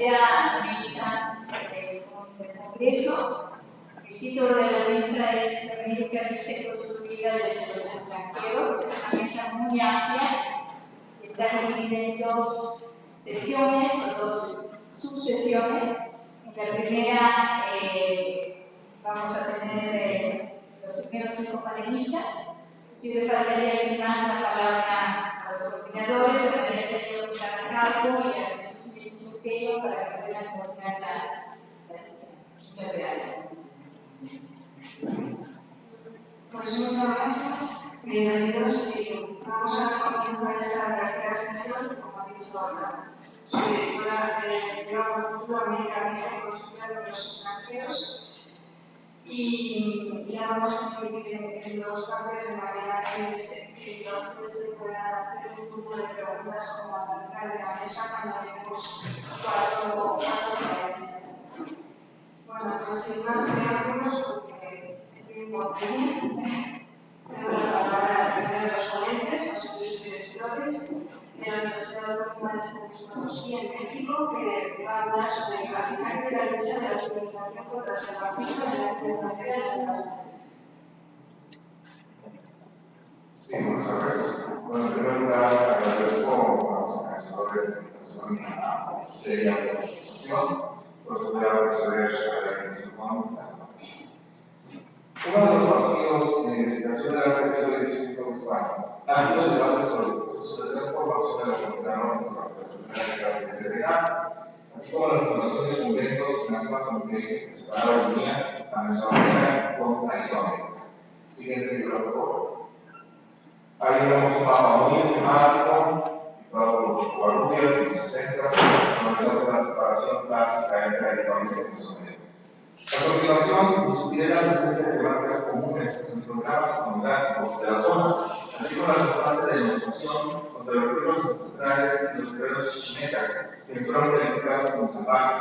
tercera mesa del Congreso. El título de la mesa es América vista y construida desde los extranjeros. Es una mesa muy amplia, está dividida en dos sesiones o dos subsesiones. En la primera vamos a tener los primeros 5 panelistas. Si le pasaría sin más la palabra a los coordinadores, agradecería a Susana Calvo y a Jesús Suqueiro para que puedan coordinar la sesión. Muchas gracias. Pues muchas gracias, bienvenidos y vamos a comenzar esta tercera sesión, como ha dicho Ana, sobre de la cultura americanista y construida por los extranjeros. Y la vamos a dividir en dos partes de manera que entonces se puedan hacer un grupo de preguntas como acerca de la mesa cuando tenemos cuatro países. Bueno, pues sin más preámbulos, porque tiempo bien, le doy la palabra al primero de los ponentes, José Luis Pérez Flores, de la Universidad Autónoma de San Potosí en México, que va a hablar sobre la eficacia de la lucha de la organización contra el salvajismo en la frontera de la ciudad. Sí, muchas gracias. Bueno, en primer lugar, agradezco a los organizadores de la invitación a la serie de la exposición, por eso voy a proceder a la iniciación de la comisión. Uno de los vacíos de investigación de la tercera edición de España ha sido el debate sobre el proceso de transformación de la frontera norte de la frontera, así como la fundación de conventos en las zonas fronterizas que separaron la Guinea, la Mesoamérica con la Iberoamérica. Siguiente libro, por favor. Ahí vemos un mapa muy esquemático, titulado por Covarrubias y los 60, donde se hace la separación clásica entre Iberoamérica y Mesoamérica. A continuación, discutiré las presencias temáticas comunes en programas etnográficos de la zona, así como la constante demostración contra los pueblos ancestrales y los guerreros chichimecas, que fueron calificados como salvajes.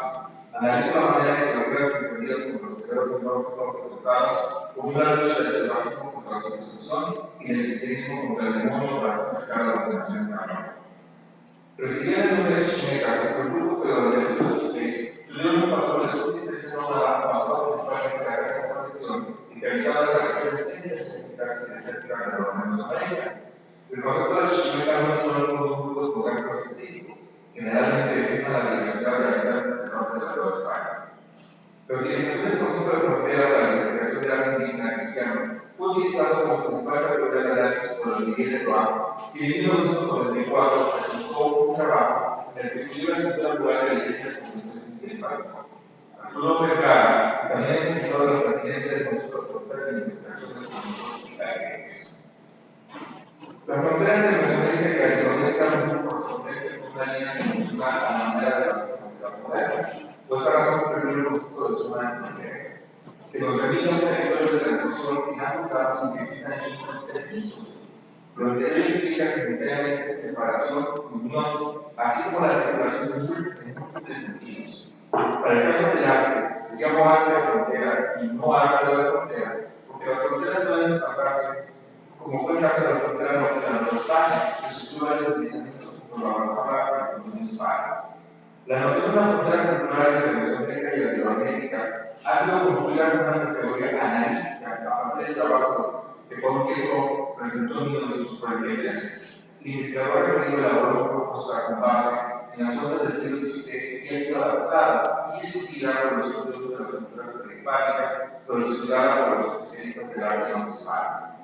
Analizo la manera en que las guerras emprendidas contra los guerreros del norte fueron presentadas como una lucha del salvajismo contra la civilización y del cristianismo contra el demonio para atacar a la dominación española. Recibían el nombre de chichimecas y el grupo que durante el siglo XVI tuvieron un patrón de subsistencia nómada basado principalmente en la caza de protección y que habitaba en las regiones semiescépticas y desérticas de la Mesoamérica. El concepto de chichimeca no es solo un grupo etnográfico específico, generalmente designa la diversidad de habitantes del norte de la Nueva España. La utilización del concepto de frontera para la investigación del arte indígena cristiano fue utilizado como principal categoría de análisis por el Miguel de Roa, que en 1994 presentó un trabajo en el que estudió la estructura rural de la iglesia comunitaria del país. Arturo Vergara también ha utilizado la pertinencia del concepto de frontera en la investigación de los conceptos iglesias. La frontera entre Mesoamérica y Latinoamérica no por correspondencia con una línea que funciona a la manera de las fronteras modernas. Por esta razón, prefiero el concepto de zona de frontera, que nos permite un territorio de transición inacotado sin que existan límites precisos. Frontera implica simultáneamente separación, unión, así como la circulación en múltiples sentidos. Para el caso del arte, llamo arte de frontera y no arte de la frontera, porque las fronteras pueden desplazarse, como fue el caso de la frontera norte de la Nueva España, que sufrió varios deslizamientos por la avanzada economía hispana. La noción de la frontera cultural entre Mesoamérica y Latinoamérica ha sido construida como una categoría analítica a partir del trabajo que Paul Kirchhoff presentó en 1943. El investigador referido elaboró su propuesta con base en las zonas del siglo XVI y ha sido adaptada y discutida por los estudios de las culturas prehispánicas, pero estudiada por los especialistas del arte en España.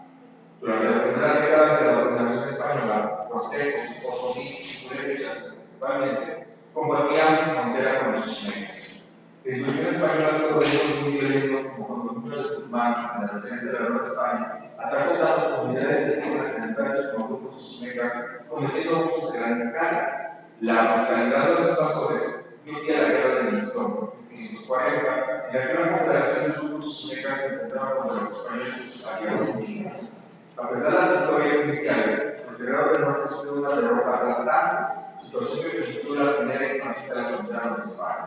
Durante las primeras décadas de la dominación española, los tecos, otomís y purépechas principalmente compartían frontera con los chichimecas. La industria española tuvo proyectos muy violentos como cuando el número de Tucumán, en el occidente de la Nueva España, atacó tanto comunidades indígenas sedentarias como grupos chichimecas, cometiendo abusos de gran escala. La brutalidad de los invasores dio pie a la guerra de Mistón en 1540, en la que una confederación de grupos chichimecas se enfrentaba contra los españoles y sus aliados indígenas. A pesar de las victorias iniciales, los guerreros del norte sufrieron una derrota aplastante, situación que permitió la primera expansión de la frontera de España.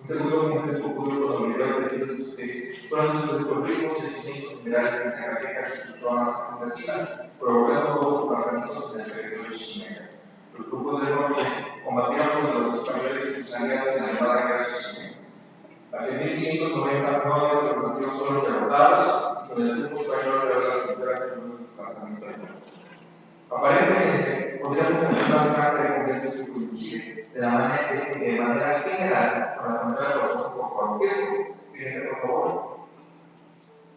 Un segundo momento que ocurrió con los guerreros del siglo XVI fueron los ricos yacimientos minerales en Zacatecas y zonas campesinas, provocando nuevos desplazamientos en el territorio chichimeca. Los grupos del norte combatieron contra los españoles y sus aliados en la llamada Guerra de Chichimé. Hacia 1590 no había alternativos solo derrotados y con el tiempo español creó las fronteras de un desplazamiento. Aparentemente, podríamos tener una franja de conventos que coincide de manera general con la frontera de los por cualquier. Siguiente, por favor.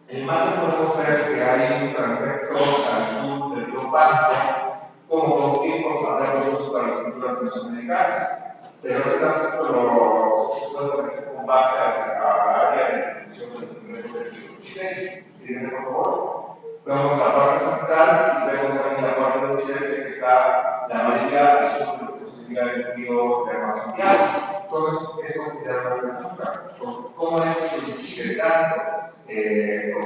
En el mapa podemos ver que hay un transecto al sur del río Panto como motivos famosos para las culturas mesoamericanas. Pero ese transecto lo puede ofrecer con base a la área de distribución del primer del siglo XVI. Siguiente, por favor. Vemos la parte central y vemos también la parte de occidente que está la mayoría al sur de lo que sería el río de Santiago. Entonces, eso genera una pregunta: ¿cómo es que coincide tanto?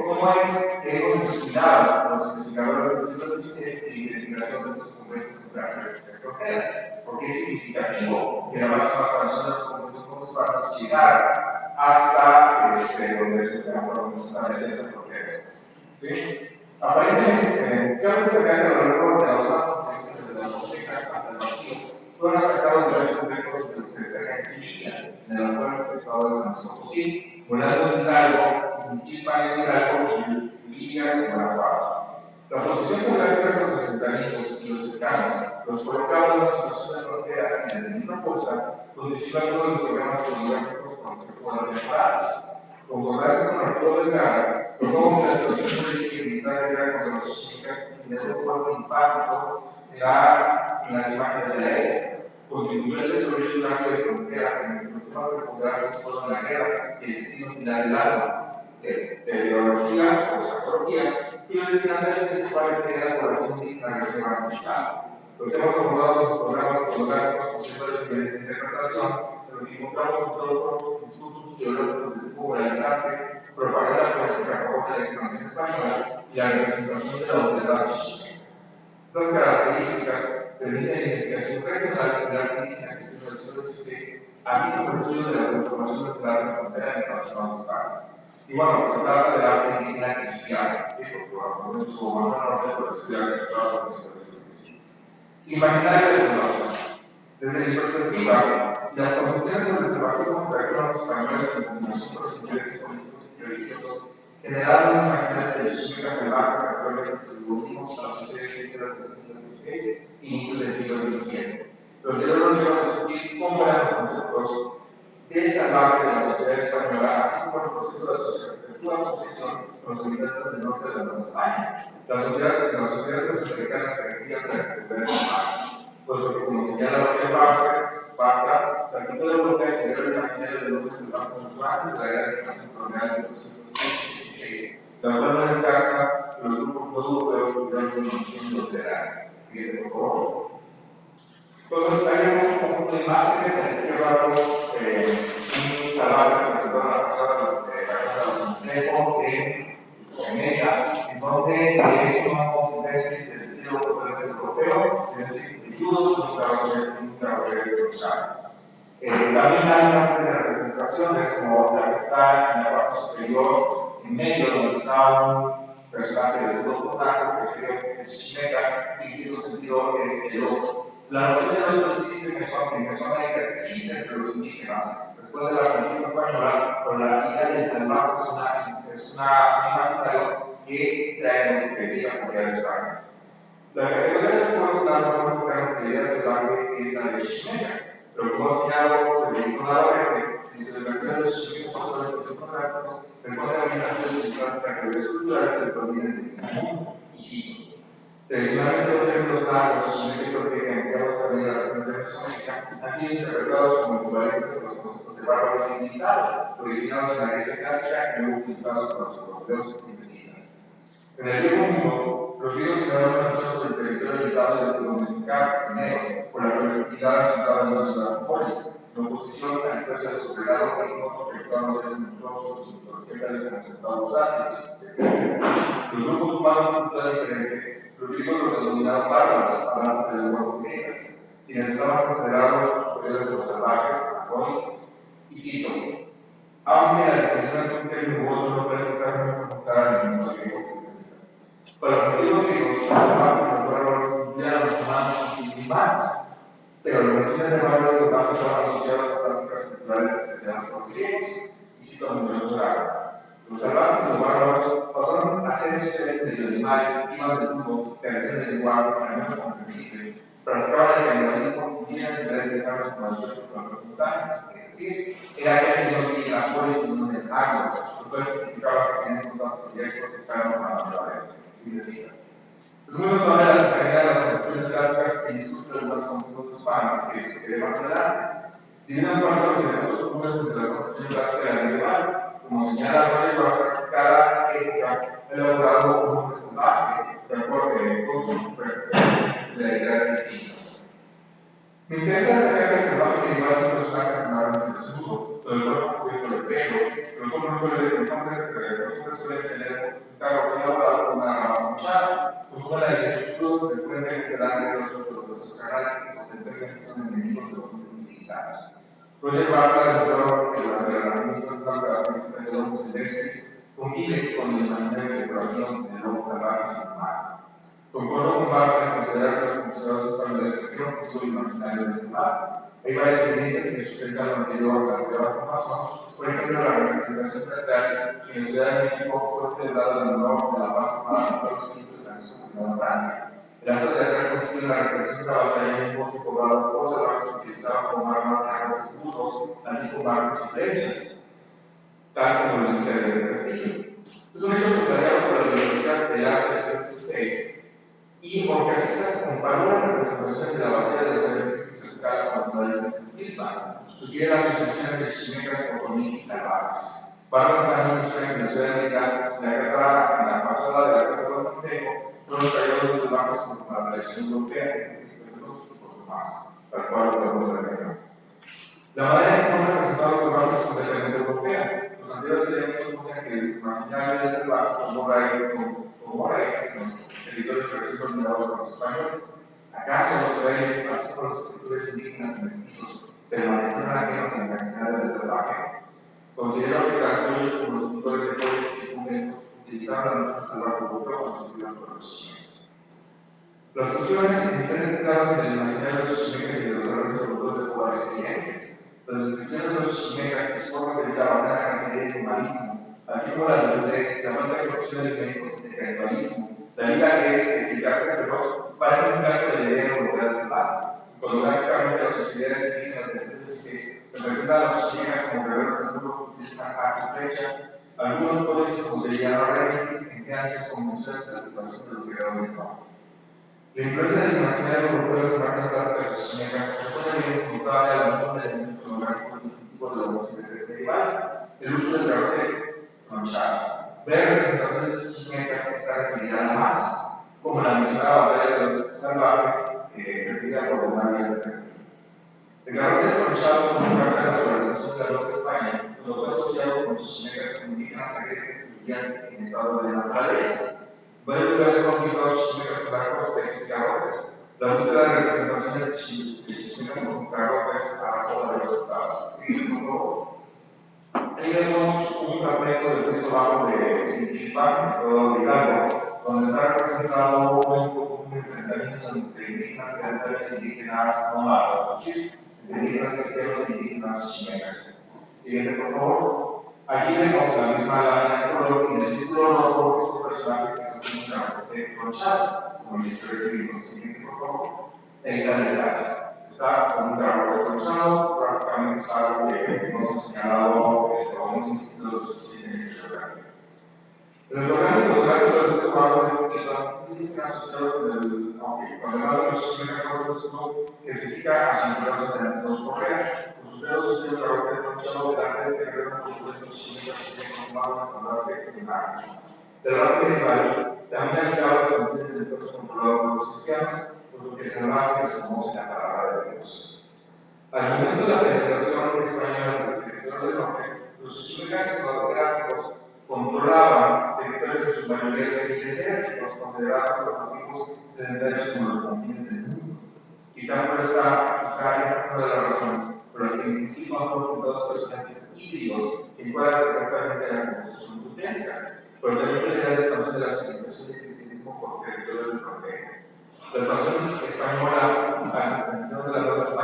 ¿Cómo es que hemos descuidado a los investigadores del siglo XVI en la investigación de estos conventos en la frontera? Porque es significativo que la máxima expansión de los conventos municipales llegara hasta donde se establece esta frontera. ¿Sí? Aparentemente, cabe destacar que a lo largo de las zonas fronterizas desde las aztecas hasta el Bajío fueron atacados diversos conventos de los que destacan Quilía, en el actual estado de San Luis Potosí, Morado de Hidalgo, Izmiquilpan en Hidalgo y Quilía en Guanajuato. La posición geográfica de los asentamientos y los cercanos los colocaban en una situación de frontera y desde la misma costa condicionan todos los programas geográficos con los que fueron preparados. Concordarse con el pueblo de Gara, propongo que la situación política y militar de Gara contra los chicas tiene un fuerte impacto en las imágenes de la época. Contribuyó el desarrollo de un arco de frontera en el que los temas preponderables fueron la guerra y el destino final del alma, teleología o sacología, y los destinatarios principales de la población indígena que se garantizada. Los temas abordados en los programas fotográficos poseen niveles de interpretación, pero que encontramos en todos los discursos teológicos de tipo moralizante, propaganda política a favor de la expansión española y la representación de la autoridad chichimé. Estas características permiten la investigación regional del arte indígena que se inició en el siglo XVI, así como el estudio de la transformación del arte de frontera en el Nacional de España. Y bueno, se trata del arte indígena cristiano, que por mucho más al norte, pero estudiar el estado del siglo XVI. Imaginario de salvajes. Desde mi perspectiva, las concepciones sobre el salvajismo que trajeron los españoles en combinación con los intereses políticos y religiosos generaron un imaginario de chichimeca salvaje que actualmente atribuimos a los sucesos del siglo XVI e inicios del siglo XVII. Lo que yo nos lleva a discutir cómo eran los conceptos de salvaje de la sociedad española, así como el proceso de su asociación con los habitantes del norte de la Nueva España. Las sociedades mesoamericanas carecían de la recuperación salvaje, pues lo que como señala la Barca, la cultura europea generó el imaginario del hombre salvaje mucho antes de la guerra de expansión colonial de los siglos XVI, la cual no descarta que los grupos europeos tuvieron una noción literal. Siguiente, por favor. Entonces, hay un conjunto de imágenes. A la izquierda vemos un salvaje representando a la persona de los Montejo en ella, en donde es una consistencia del estilo totalmente europeo, es decir, de judos, un carrocero de cruzado. También hay una serie de representaciones, como la que está en la parte superior, en medio, donde está un personaje de segundo contacto, que sería el chichimeca, y en cierto sentido es el otro. La noción del otro existe en Mesoamérica, existe entre los indígenas. Después de la conquista española, pero la idea del salvaje es un imaginario que trae lo que quería copiar España. La categoría de los pueblos blancos más cercanas a la idea salvaje es la de chichimeca, pero como ha señalado Federico Navarrete, dice la categoría de los chichimecas históricos y etnográficos responde a una serie de utilizadas características culturales que provienen del mundo y cito. Tradicionalmente, los templos blancos chichimeca que empleados también en la región de Mesoamérica han sido interpretados como equivalentes a los conceptos de bárbaro civilizado, originados en la Grecia clásica y luego utilizados por los europeos que investigan. En el viejo mundo, los griegos generaron una noción sobre el territorio habitado del pueblo mexicano, primero, por la colectividad asentada en una ciudad polis, en oposición a la especie de soberano que no afectaban los monstruosos y protegidas en los centavos áticos, etc. Los grupos humanos de cultura diferente, los griegos los denominaron bárbaros, hablantes de lenguas griegas, quienes estaban considerados superiores a los salvajes, hoy, y cito, aunque la extensión de un término no parece estar muy conectada en el mundo griego. Para los antiguos griegos, los salvajes y los bárbaros incluían a los humanos y sin humanos. pero las nociones de valores urbanos estaban asociadas a prácticas culturales especiales por los griegos, y cito muy claro. Los salvajes y los bárbaros pasaron a ser sociedades medio animales, iban de turno, carecían de lenguaje, al menos comprensible, practicaban el canibalismo y vivían en tres lejanos con los ciertos pueblos montañas, es decir, era aquel que no vivía en la polis sino en el agro, lo cual significaba que tenían contacto directo cercano con la naturaleza. Y decía, es muy notable la cercanía de las concepciones clásicas que discuten algunos conjuntos hispanos, que discutiré más adelante. Tienen en cuenta los elementos comunes entre la concepción clásica y la medieval. Como señala Roger, cada época ha elaborado un porcentaje de acuerdo con sus peculiaridades distintas. Me interesa destacar que el salvaje medieval es un personaje generalmente desnudo, todo el cuerpo cubierto de pelo, los hombres suelen tener un carro elaborado con una rama manchada, consume la agricultura frecuente que dan de los huesos canales que potencialmente son enemigos de los hombres civilizados. Roger Butler demostró que durante el Renacimiento de las características de lobos silvestres convive con el imaginario de decoración de lobos salvajes y humanos. Concuerdo con Barthes en considerar que los museos españoles requieren un uso imaginario de salvaje. Hay varias evidencias que sustentan lo anterior a la transformación. Por ejemplo, la representación teatral que en Ciudad de México fue celebrada en honor de la paz formada por los espíritus Francisco I de Francia. El acto teatral consiste en la represión de la batalla en un bosque poblado por salvajes que utilizaban como armas de armas y burros, así como armas y flechas, tal como lo indica el Castillo. Es un hecho subrayado por la Biblioteca del Arte del siglo XVI. Y Orcasitas comparó la representación de la batalla de los ejércitos de escala con la de Silva, sugiere la asociación de chimecas otonistas y salvajes. Bárbara también muestra que en la Ciudad de México, la casa, en la fachada de la Casa de Montejo, fueron traídos los bancos como la tradición europea, es decir, por su más, tal cual lo podemos ver acá. La manera en que fueron representados los bancos es completamente europea. Los anteriores elementos muestran que el imaginario del salvaje como raíces en los territorios recién colonizados por los españoles. ¿Acaso los reyes, así como los escritores indígenas y mestizos, permanecieron ajenos al imaginario del salvaje? Considero que tanto ellos como los pintores de códices y conventos utilizaron la noción salvaje europeo construidos por los chimeques. Las fusiones en diferentes grados en el imaginario de los chimeques y de los desarrollos europeos de pobres evidencias. Las descripciones de los chimeques y sus formas de vida basadas en la cacería y el humanismo, así como la desnudez, la falta de corrupción de alimentos, el canibalismo, la vida que es el carácter feroz, parece un calco de la idea europea del salvaje. Cuando prácticamente las sociedades indígenas del siglo XVI representan a los chimeques como guerreros desnudos que utilizan arco y flecha, algunos códices como Liliano Reyes emplean dichas convenciones de la ocupación de los guerreros del campo. La influencia del imaginario europeo en las marcas clásicas de los chimeques responde bien simultánea a la unión del elemento monográfico distintivo de la música medieval, el uso del garrote manchado. Ver representaciones de chimecas que está referida a la masa, como la mencionada batalla de los salvajes, referida por Bonavia de Castillo. El garrote manchado como parte de la naturalización de la Nueva España, lo fue asociado con los chimecas indígenas agresivos que vivían en estado de naturaleza. Varios lugares fueron pintados chimecas con arcos, peces y garrotes. La búsqueda de representaciones de chimecas con garrotes arrojó los resultados. Siguiente, por favor. Ahí vemos un fragmento del texto bajo de Sinquilpan, Estado de Hidalgo, donde está representado un enfrentamiento entre indígenas sedentarios e indígenas nómadas, es decir, entre indígenas cristianos e indígenas chimecas. Siguiente, por favor. Aquí vemos la misma lámina de color y en el círculo rojo es un personaje que se tiene un garrote tronchado, como en la historia de libros. Siguiente, por favor. Ahí está el detalle. Está con un garrote tronchado, prácticamente es algo que hemos señalado o hemos insistido en los cines de geografía. El programa fotográfico de este trabajo es un indígena asociado con el, aunque condenado de los chimeques que se fija a su influencia de los correas. Con sus dedos y el garrote tronchado delante de este guerrero con los chimeques que continuaban a salvaje de manos. Salvaje medieval también aplicaba las funciones del Estado controlado por los cristianos, por lo que salvaje se conoce la palabra de Dios. Al momento de la penetración española del territorio del norte, los chimecas etnográficos controlaban territorios en su mayoría semidesérticos, considerados por los nativos sedentarios como los confines del mundo. Quizá esta es una de las razones por las que insistimos por los personajes híbridos que encuadran perfectamente la construcción tutesca, pero también la expansión de la civilización y el cristianismo por territorios de frontera. La expansión española al interior de la Nueva España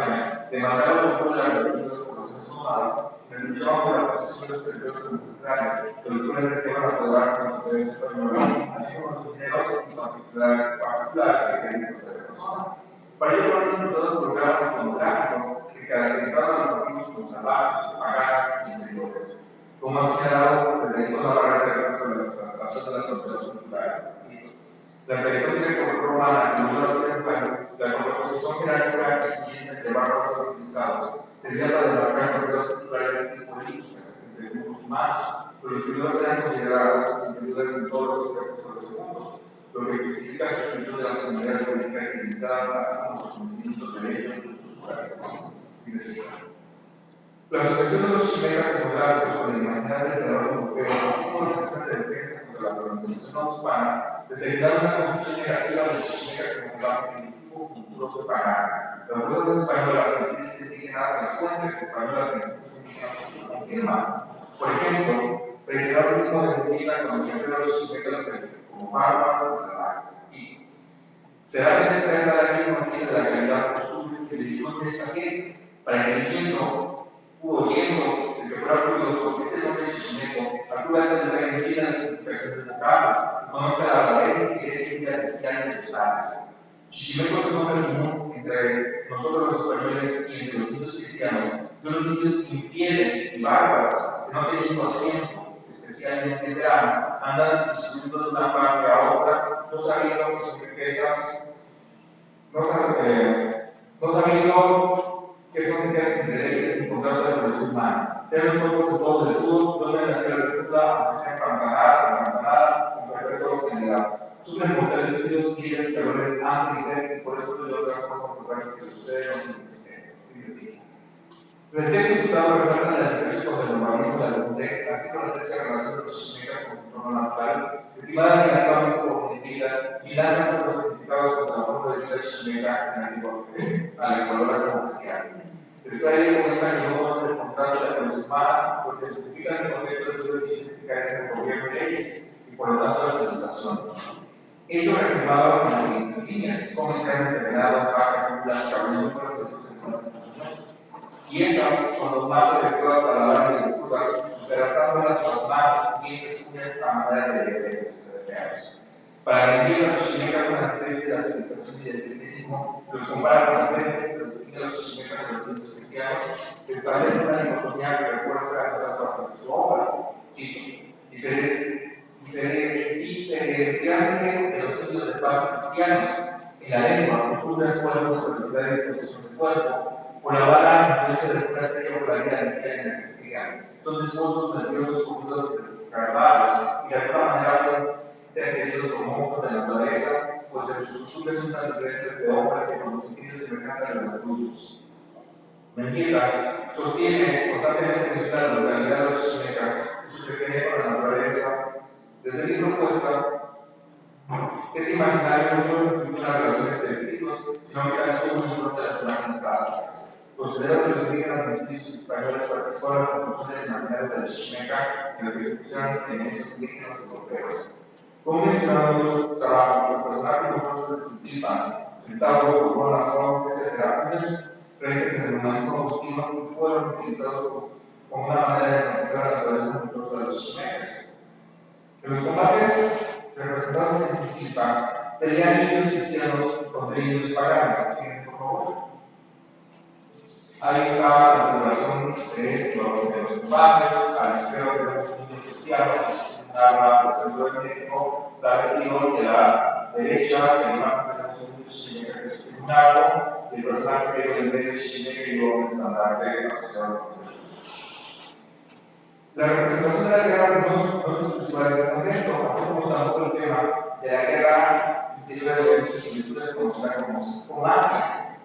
demandaron el control de la religión de las poblaciones nómadas, les luchaban por la posesión de los territorios ancestrales, los cuales iban a apoderarse de los poderes españoles, así como los mineros y particulares que querían explotar esta zona. Para ello fueron impulsados programas iconográficos que caracterizaban a los nativos como salvajes, paganos y inferiores. Como ha señalado Federico Navarrete respecto de la exaltación de las fronteras culturales. La tradición greco-romana que nos da la contraposición jerárquica siguiente entre bárbaros civilizados sería la de marcar fronteras culturales y políticas entre grupos humanos, pero los primeros eran considerados individuales en todos los aspectos de los segundos, lo que justifica la expresión de las comunidades políticas civilizadas así como sus movimientos de ley y culturalización. La asociación de los chimecas etnográficos con el imaginario desarrollo europeo, así como los sistemas de defensa contra la colonización no hispana, determinaron una concepción negativa del chimeca como un campo primitivo culturoso pagano. Las fuerzas españolas, las crisis indígenas, las fuentes españolas, las crisis indígenas lo confirman. Por ejemplo, reiteraron el mismo de vida con los ejemplos de los chimecas como bárbaros y salvajes. Sí. ¿Será que se trata de aquí noticia de la calidad de costumbres que le discute esta gente para que entiendo oyendo el que fuera curioso, este nombre chichimeco acuda a ser remitida en la significación del vocablo, conozca la rareza que es cristiana de los tales. Chichimeco es un nombre común entre nosotros los españoles y entre los indios cristianos, de los indios infieles y bárbaros, que no teniendo asiento, especialmente grano, andan distribuyendo de una parte a otra, no sabiendo que son riquezas, no sabiendo que son riquezas intelectuales y contrato de evolución humana. Tenemos cuerpos de todos desnudos, duermen la tierra desnuda, aunque sea empantanada, con perpetua obscenidad. Sufren mortales fríos, pies, calores, hambre y sed, y por eso y otras cosas naturales que les suceden no se enriquecen. Los textos citados resaltan el desprecio contra el normalismo de la desnudez, así como la estrecha relación de los chimecas con el entorno natural, estimada negativamente por mentira, y lanzas sobre los significados contra la forma de vida chimeca en la antigua a la Ecuador comercial. El fraile comenta que no son el contrario de la evolución humana porque significan el contexto de superficies que carecen de gobierno de leyes y por lo tanto la civilización. Hecho reafirmado en las siguientes líneas: comen carnes de venado, vacas, mulas, caballos, números de otros animales. Y esas son los más adecuadas para la larga de crudas, despedazándolas con las manos, dientes, uñas a manera de dedos. Para mentir a los chimecas una especie de la civilización y del cristianismo, los compara con las leyes que definen los chimecas de los indios cristianos, que establecen una dicotomía que refuerza las partes de su obra. Cito: diferenciarse de los indios de paz cristianos en la lengua, costumbres, fuerzas, velocidad y disposición del cuerpo, por la bala, entonces de una estrella por la vida cristiana que se crean. Son dispuestos, nerviosos, cogidos y descargados, y de alguna manera pueden ser queridos como monstruos de la naturaleza, pues en sus costumbres son tan diferentes de hombres que con los sentidos semejantes a los adultos. Mentira sostiene constantemente que la localidad de los chimecas y su cercanía con la naturaleza. Desde el libro Cuesta, este imaginario no solo incluye una relación entre espíritus, sino que también tuvo un libro de las imágenes clásicas. Considero que los indígenas espíritus españoles participaron en la construcción del imaginario de la chimeca en la que se pusieron elementos indígenas europeos. Como mencionado en otros trabajos, los personajes romanos de Tultipan, centauros, Gorgón, etc., unas raíces del humanismo agustino fueron utilizados como una manera de analizar la naturaleza monstruosa de los chimecas. En los combates representados en Tultipan, pelean indios cristianos contra indios paganos, así por favor. Ahí está la población de los combates, a la izquierda tenemos un indio cristiano, una centro de México, está vestido de la derecha, en la imagen tenemos un indio chimeca que es un arco, y el personaje que del medio es chimeca y luego un estandarte asociado con el. La representación de la guerra no es exclusiva de ese momento, así como tampoco el tema de la guerra interior de sus similitudes conocida como combate.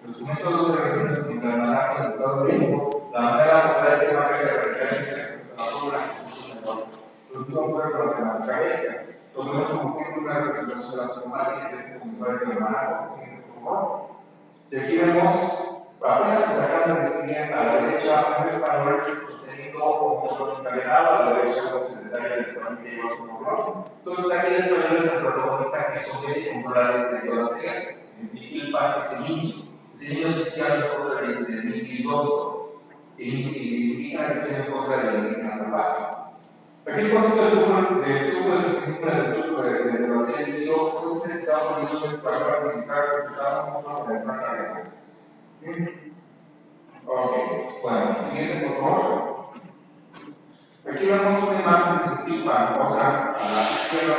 Los documentos de referencia contra el manejo del Estado de México, la manera de abordar el tema que radicalmente la obra es mejor. Lo mismo ocurre con la temática bélica. Tomemos como ejemplo una representación de la Somalia que es el comunitario de Manaco, por favor. Y aquí vemos, apenas se alcanza a distinguir a la derecha un español sosteniendo un motor encadenado, a la derecha un secretario del español que lleva su nombre. Entonces aquí el español es el protagonista que somete y controla el territorio de la tierra. En Siquilpa es el indio. ese niño cristiano en contra del indígena, indígena cristiano en contra del indígena salvaje. Aquí el concepto del truco de la televisión fue sintetizado por el español militar enfrentado con el plan carrera. Ok, bueno, siguiente por favor. Aquí vemos una imagen descriptiva, otra a la izquierda,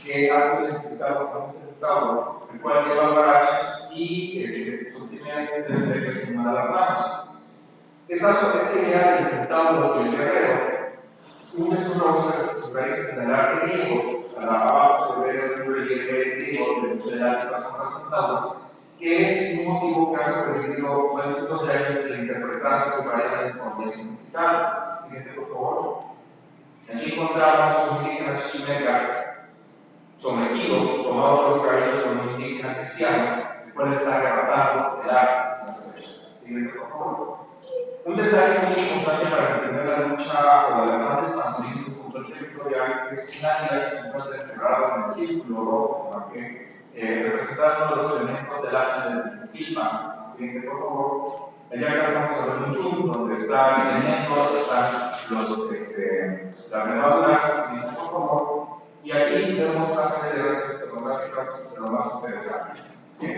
que ha sido identificado, el cual lleva baraches y sostiene tres veces en una de las manos. Esta idea del centauro y el guerrero une sus raíces en el arte griego, abajo se ve el relieve griego de los herálditas con los centauros, que es un motivo que ha sobrevivido por cientos de años interpretándose varias formas de significado. Siguiente, por favor. Aquí encontramos un indígena chichimeca sometido, tomado por los cabellos por un indígena cristiano, el cual está arrebatando el arte en las flechas. Siguiente, por favor. Un detalle muy importante para entender la lucha o el afán de expansionismo cultural territorial es un águila que se encuentra encerrado en el círculo rojo, representando los elementos del arte del Tezcatlipan. Siguiente, por favor. Allá acá estamos hablando de un zoom donde está el elemento, están las nervaduras. Siguiente, por favor. Y aquí vemos una serie de datos tecnológicas de lo más interesante. ¿Sí?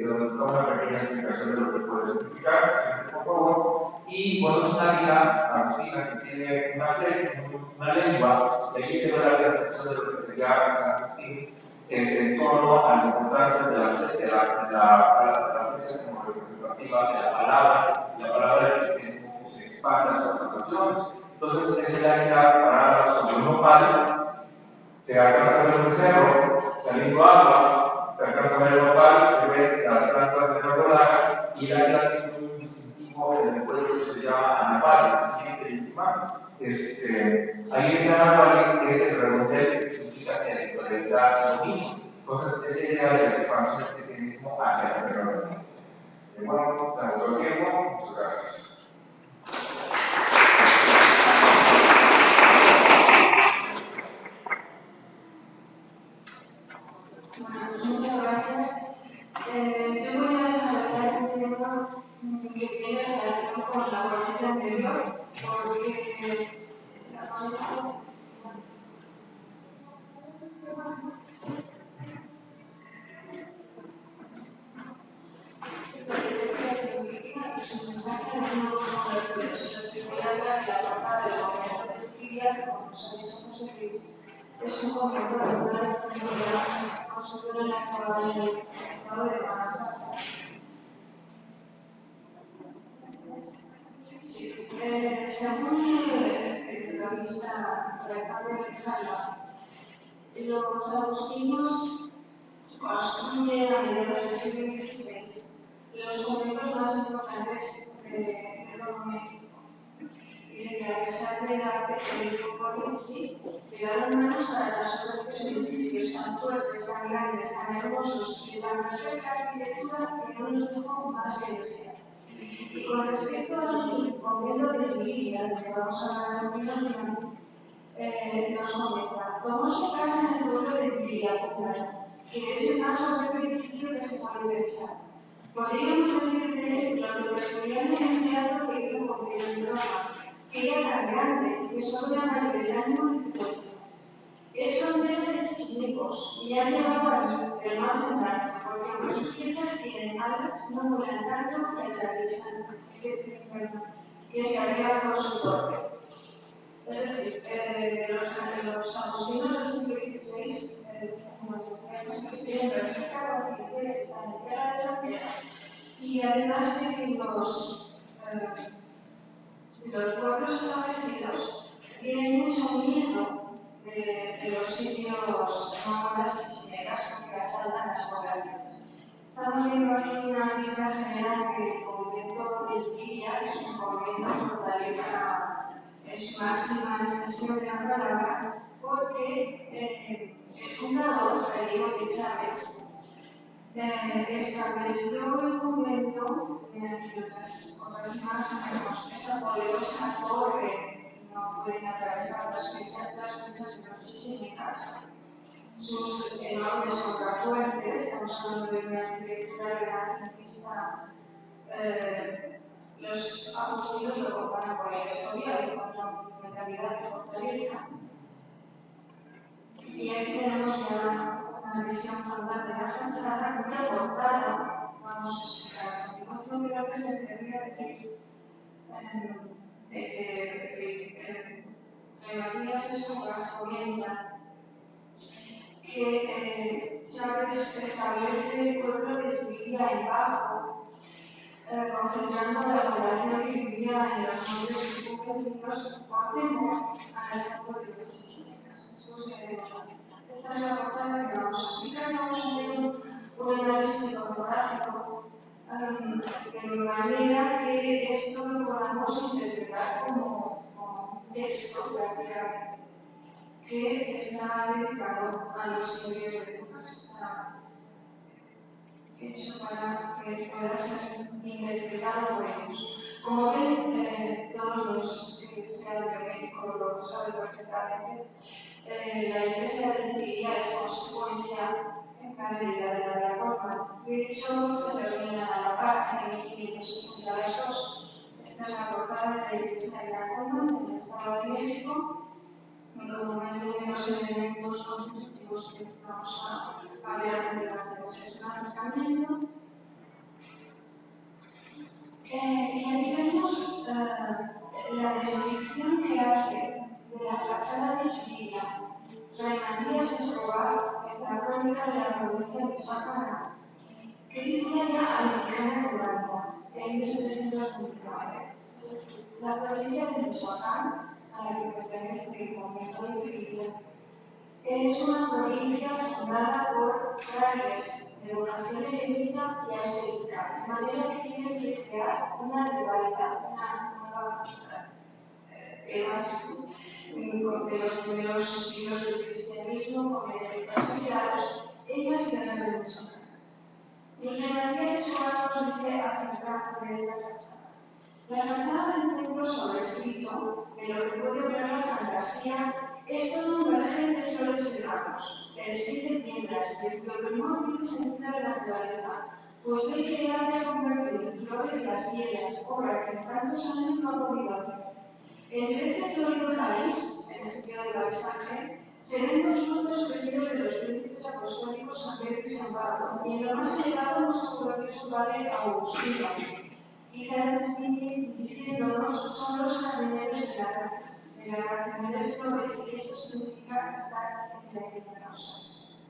Donde está una pequeña explicación de lo que puede significar. Siguiente, por favor. Y bueno, es una águila agustina que tiene una lengua, y aquí se ve la transcripción de lo que sería San Agustín en torno a la importancia de la flecha como representativa de la palabra que se expande a sus aplicaciones. Entonces, es el águila parada sobre un nopal, se alcanza a ver un cerro, saliendo agua, se alcanza a ver el nopal, se ven las plantas de la verdolaga, y el águila tiene un distintivo en el cuello que se llama anapalia, siguiente y última. Ahí está anapalia, que es el redondel que significa territorialidad y dominio. Entonces, esa idea de la expansión del cristianismo hacia el territorio. Bueno, se agotó el tiempo, muchas gracias. Bueno, pues muchas gracias. Yo voy a desarrollar un tema que tiene relación con la ponencia anterior, porque la ponencia su mensaje de nuevos convertidos. Es decir, voy a hablar de la parte de la ponencia de Turquía, como sabéis, es un concepto de una comunidad construida en la actual en el estado de Guanajuato. Según el economista Alejandro Quijano, los agustinos construyen a mediados del siglo XVI los conventos más importantes de todo México. Dice que a pesar de la pequeña en sí, llegaron manos para resolver los edificios tan fuertes, tan grandes, tan hermosos y de tan perfecta arquitectura que no nos dejó más que desear. Y con respecto al convento de Lidia, del que vamos a hablar a continuación, nos comenta: tomó su casa en el pueblo de Lidia, que es el más soberbio edificio que se puede pensar. Podríamos decir de él lo que peculiarmente es teatro que hizo con el Roma, que era tan grande que solo era el ánimo de fuerza. Es frontera de Chichimecos y ha llevado allí el mar central, porque aunque sus piezas tienen alas, no vuelan tanto que atraviesan que se arriba por su torre. Es decir, los agustinos del siglo XVI, que siguen perfecta condición, están en tierra delantera, y además de que los pueblos establecidos tienen mucho miedo de los sitios nómadas chichimekas porque asaltan las poblaciones. Estamos viendo aquí una vista general del convento de Lidia, que es un convento fortaleza en su máxima expresión de la palabra, porque el fundador, Federico de Chávez, estableció el convento, y otras imágenes, vemos esa poderosa torre, no pueden atravesar las mesas de los chichimecas, sus enormes contrafuertes, estamos hablando de una arquitectura renacentista. Los agustinos lo comparan con la historia, con la mentalidad de fortaleza. Y aquí tenemos ya una visión frontal de la fachada, muy aportada. Vamos a explicar esta animación, pero antes me quería decir Matías es como las comenta que Chávez establece el pueblo de Tuiría en Bajo, concentrando a la población que vivía en los montes y vecinos por temor al asalto de los chichimetas. Después veremos la cita. Esta es la portada que vamos a explicar. Vamos a hacer un análisis psicográfico de manera que esto lo podamos interpretar como un texto prácticamente que está dedicado a los indios de Lucas. Está hecho para que pueda ser interpretado por ellos. Como ven, todos los que sean de México lo saben perfectamente, la Iglesia de Tuiría es consecuencia en gran medida de la Reforma. De hecho, se termina a la par en 1562. Esta es la portada de la Iglesia de la Roma en el Estado de México. Normalmente tenemos elementos constitutivos que vamos a ver a continuación. Es un acercamiento. Y ahí vemos la descripción que hace de la fachada de Tuiría Fray Matías Escobar en la crónica de la provincia de Michoacán, que titula ya Americana Cubana, en 1729. La provincia de Michoacán, a la que pertenece el convento de Tuiría, es una provincia fundada por frailes de vocación eremita y ascética, de manera que quieren recrear una rivalidad, una nueva de los primeros siglos del cristianismo, con benedictas aliados, ellas y las de Michoacán. Y Fray Matías Escobar nos dice acerca de esta fachada. La fachada del templo sobrescrito, de lo que puede ver la fantasía, es todo un vergel de flores y ramos, el 7 piedras, y el primor y sentido de la naturaleza, pues ve que el arte ha convertido en flores las piedras, obra que en tantos años no ha podido hacer. Entre este florido país, en el sitio del paisaje, se ven los frutos crecidos de los príncipes apostólicos San Pedro y San Pablo, y en lo más elevado nuestro glorioso padre Agustino, quizás diciéndonos son los jardineros de la cárcel de los pobres, y eso significa estar entre causas.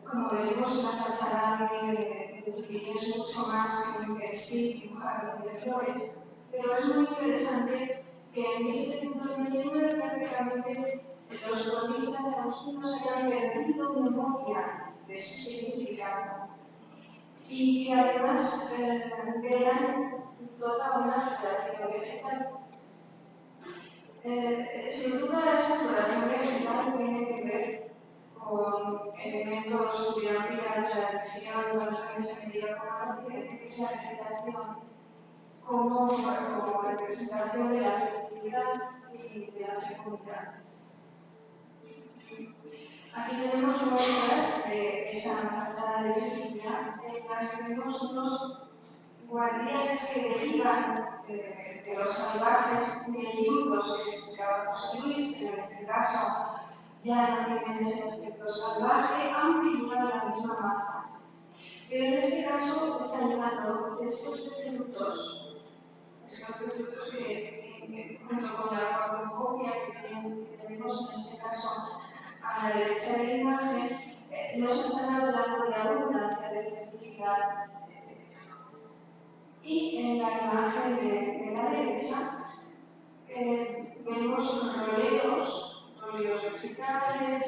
Como veremos, la fachada de Tuiría es mucho más que un textil y un jardín de flores, pero es muy interesante que en 1729 prácticamente los cronistas agustinos hayan perdido memoria de su significado y que además vean toda una floración vegetal. Sin duda, esa floración vegetal tiene que ver con elementos de la vida de la elección, tanto en esa medida como que es la vegetación como representación de la fertilidad y de la fecundidad. Aquí tenemos muestras de esa fachada de Tuiría, en las que vemos unos guardianes que derivan de los salvajes velludos que explicaba José Luis, pero en este caso ya no tienen ese aspecto salvaje, aunque llevan la misma maza. Pero en este caso están llevando cestos de frutos. Estos frutos que junto con la farmacopia que tenemos en este caso a la derecha de la imagen, nos están hablando de abundancia, de fertilidad, etc. Y en la imagen de la derecha vemos roleos vegetales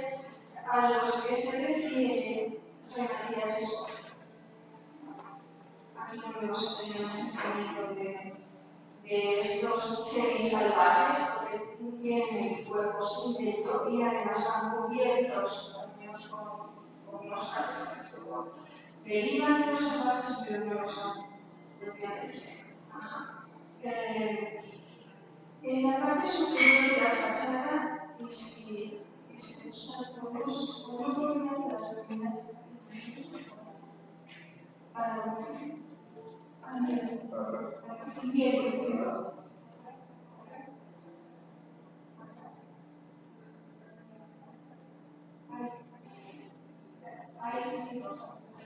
a los que se refiere Fray Matías Escobar. Aquí volvemos a tener un poquito de estos semisalvajes, porque tienen el cuerpo sin dentro y además van cubiertos, al menos con unos calzones. Derivan de los salvajes, pero no lo son propiamente. En la parte superior de la fachada, y si se usa, podemos olvidar las ruinas.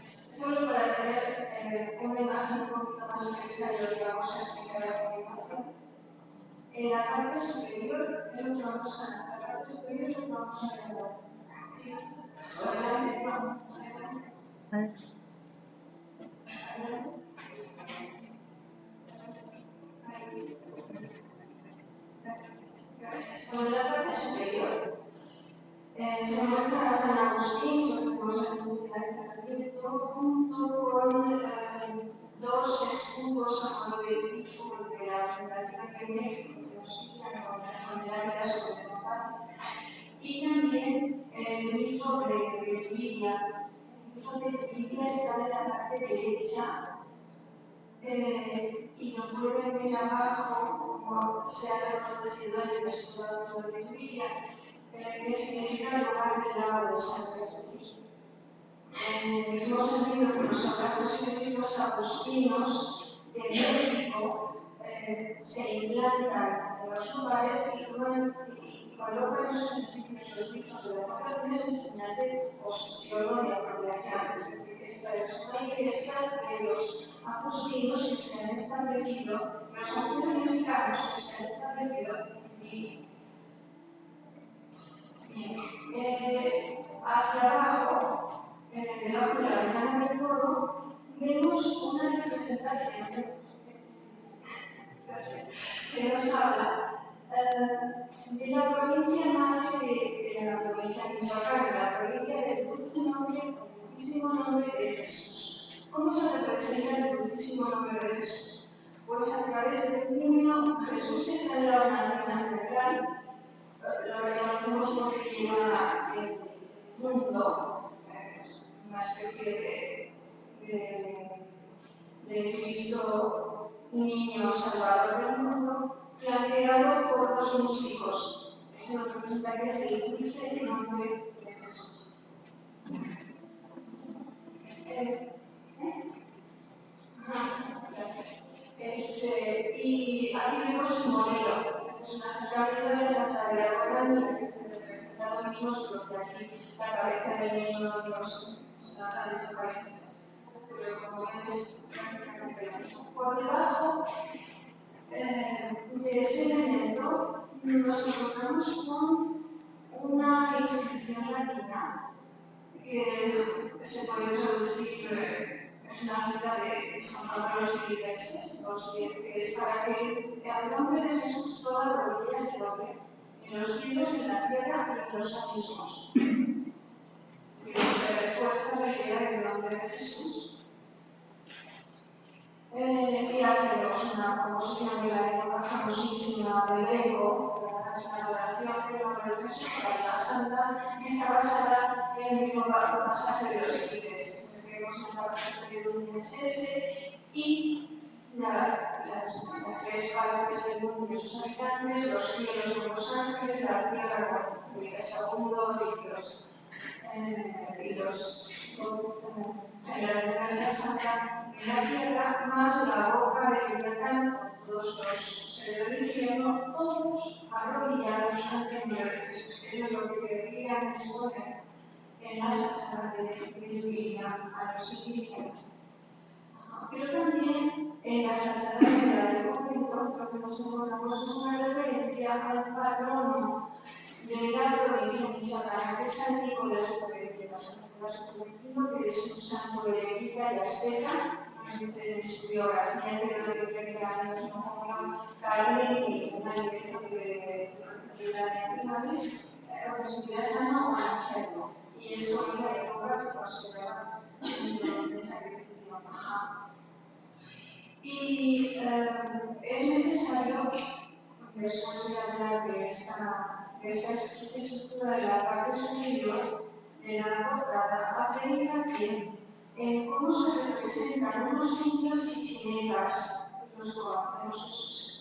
Solo para tener una imagen un poquito más fresca de lo que vamos a explicar a continuación. En la parte superior es lo que vamos a ver. Sí, adelante, vamos. Sobre la parte superior se muestra a San Agustín, sobre cómo se enseña junto con dos escudos a modo de título de la Fundación de México, que nos indican con la funeraria sobre el Nopal, y también el grifo de Lidia. El grifo de Lidia está en la parte derecha y lo pueden ver abajo como se ha reproducido en el escudo de Lidia, que significa lugar del lago de sangre. Es decir, hemos sentido que los oráculos bíblicos agustinos de México se implantan en los lugares y colocan esos edificios, los ritos de la vocación en señal de posesión o de apropiación. Es decir, esta es una iglesia de los agustinos que se han establecido, los agustinos mexicanos que se han establecido en hacia abajo, debajo de la ventana del coro, vemos una representación que nos habla de la provincia madre de la provincia de Michoacán, de la provincia del dulcísimo nombre de Jesús. ¿Cómo se representa el dulcísimo nombre de Jesús? Pues a través del niño Jesús que está en la ornación central. Lo reconocemos porque lleva el mundo, una especie de Cristo niño salvador del mundo, flanqueado por dos músicos. Eso nos representa que es el dulce nombre de Jesús. Gracias. Y aquí vemos su modelo. Esta es una cabeza de la Sagrada Comunidad que se representa lo mismo, solo que aquí la cabeza del niño Dios está desaparecida. Pero como ves, por debajo de ese elemento nos encontramos con una inscripción latina que se puede traducir. Es una cita de San Pablo a los Filipenses 2:10, que es para que al nombre de Jesús toda rodilla se doble, en los cielos, en la tierra y en los abismos. Se refuerza la idea del nombre de Jesús. Y aquí tenemos una composición de la época famosísima del Greco, la adoración del nombre de Jesús, la Santa, que está basada en el mismo pasaje de los Filipenses. Vemos en la parte superior un SS y las tres partes del mundo de sus habitantes, los cielos con los ángeles, la tierra con el segundo y los generales de la Santa en la tierra, más la boca de Yucatán con todos los seres del infierno, todos arrodillados ante el nombre de Jesús. Eso es lo que querían exponer en la fachada de William a los indígenas. Pero también en la fachada del convento lo que nos encontramos es una referencia al patrono de la provincia de Michoacán, que es San Nicolás de Tolentino. San Nicolás de Tolentino, que es un santo de Eremita y Azteca, nos dice en su biografía que durante 30 años no comió carne ni ningún alimento que procediera de animales, o estuviera sano o enfermo. Y eso en la época se consideraba un de sacrificio. Y es necesario, después de hablar de esta estructura de la parte superior de la portada, hacer hincapié en cómo se representan unos signos chichimetas. Los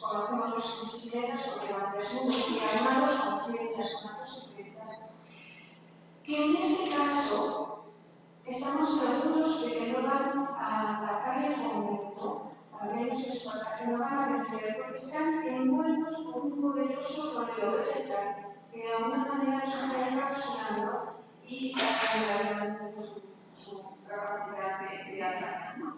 conocemos los chichimetas porque van desnudos y armados con flechas, con arcos y flechas. que en este caso estamos seguros de que no van a atacar el convento, al menos eso, que no van a vencer, porque están envueltos por un poderoso rollo vegetal que de alguna manera nos está encapsulando y aumentando su capacidad de ataque, ¿no?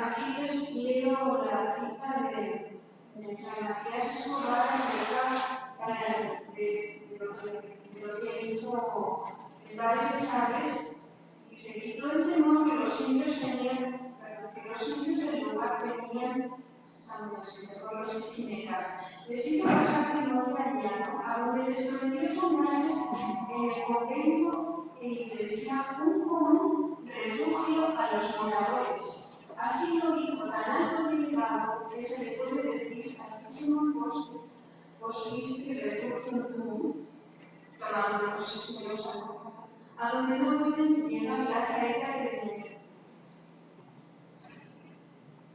Aquí les leo la cita de Matías Escobar acerca de lo que hizo el padre Chávez. Dice: quitó el temor que los indios tenían, que los indios del lugar tenían, con los chichimecas. Les hizo bajar del monte al llano, a donde les prometió fundarles en el convento e iglesia un común refugio a los moradores. Así lo hizo tan alto y elevado que se le puede decir altísimo por su y refugio común, tomando los a donde no pueden llegar las saetas de dinero.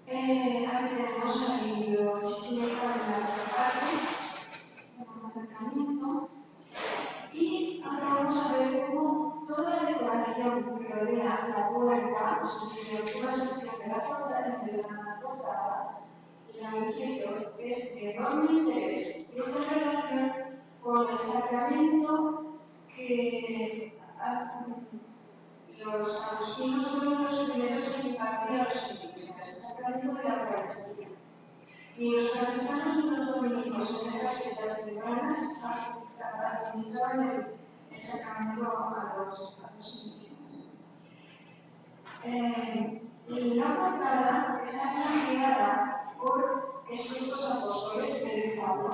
Ahí tenemos al libro Chichimeca de la parte, un acercamiento. Y ahora vamos a ver cómo toda la decoración que rodea la puerta, sus estructuras de la portada y la interior, es de enorme interés y esta relación con el sacramento que los agustinos fueron los primeros que impartían los indígenas, el sacramento de la Eucaristía. Ni los franciscanos ni los dominicos en estas fechas tempranas administraban el sacramento a los indígenas. La portada está creada por estos dos apóstoles, Pedro y Pablo,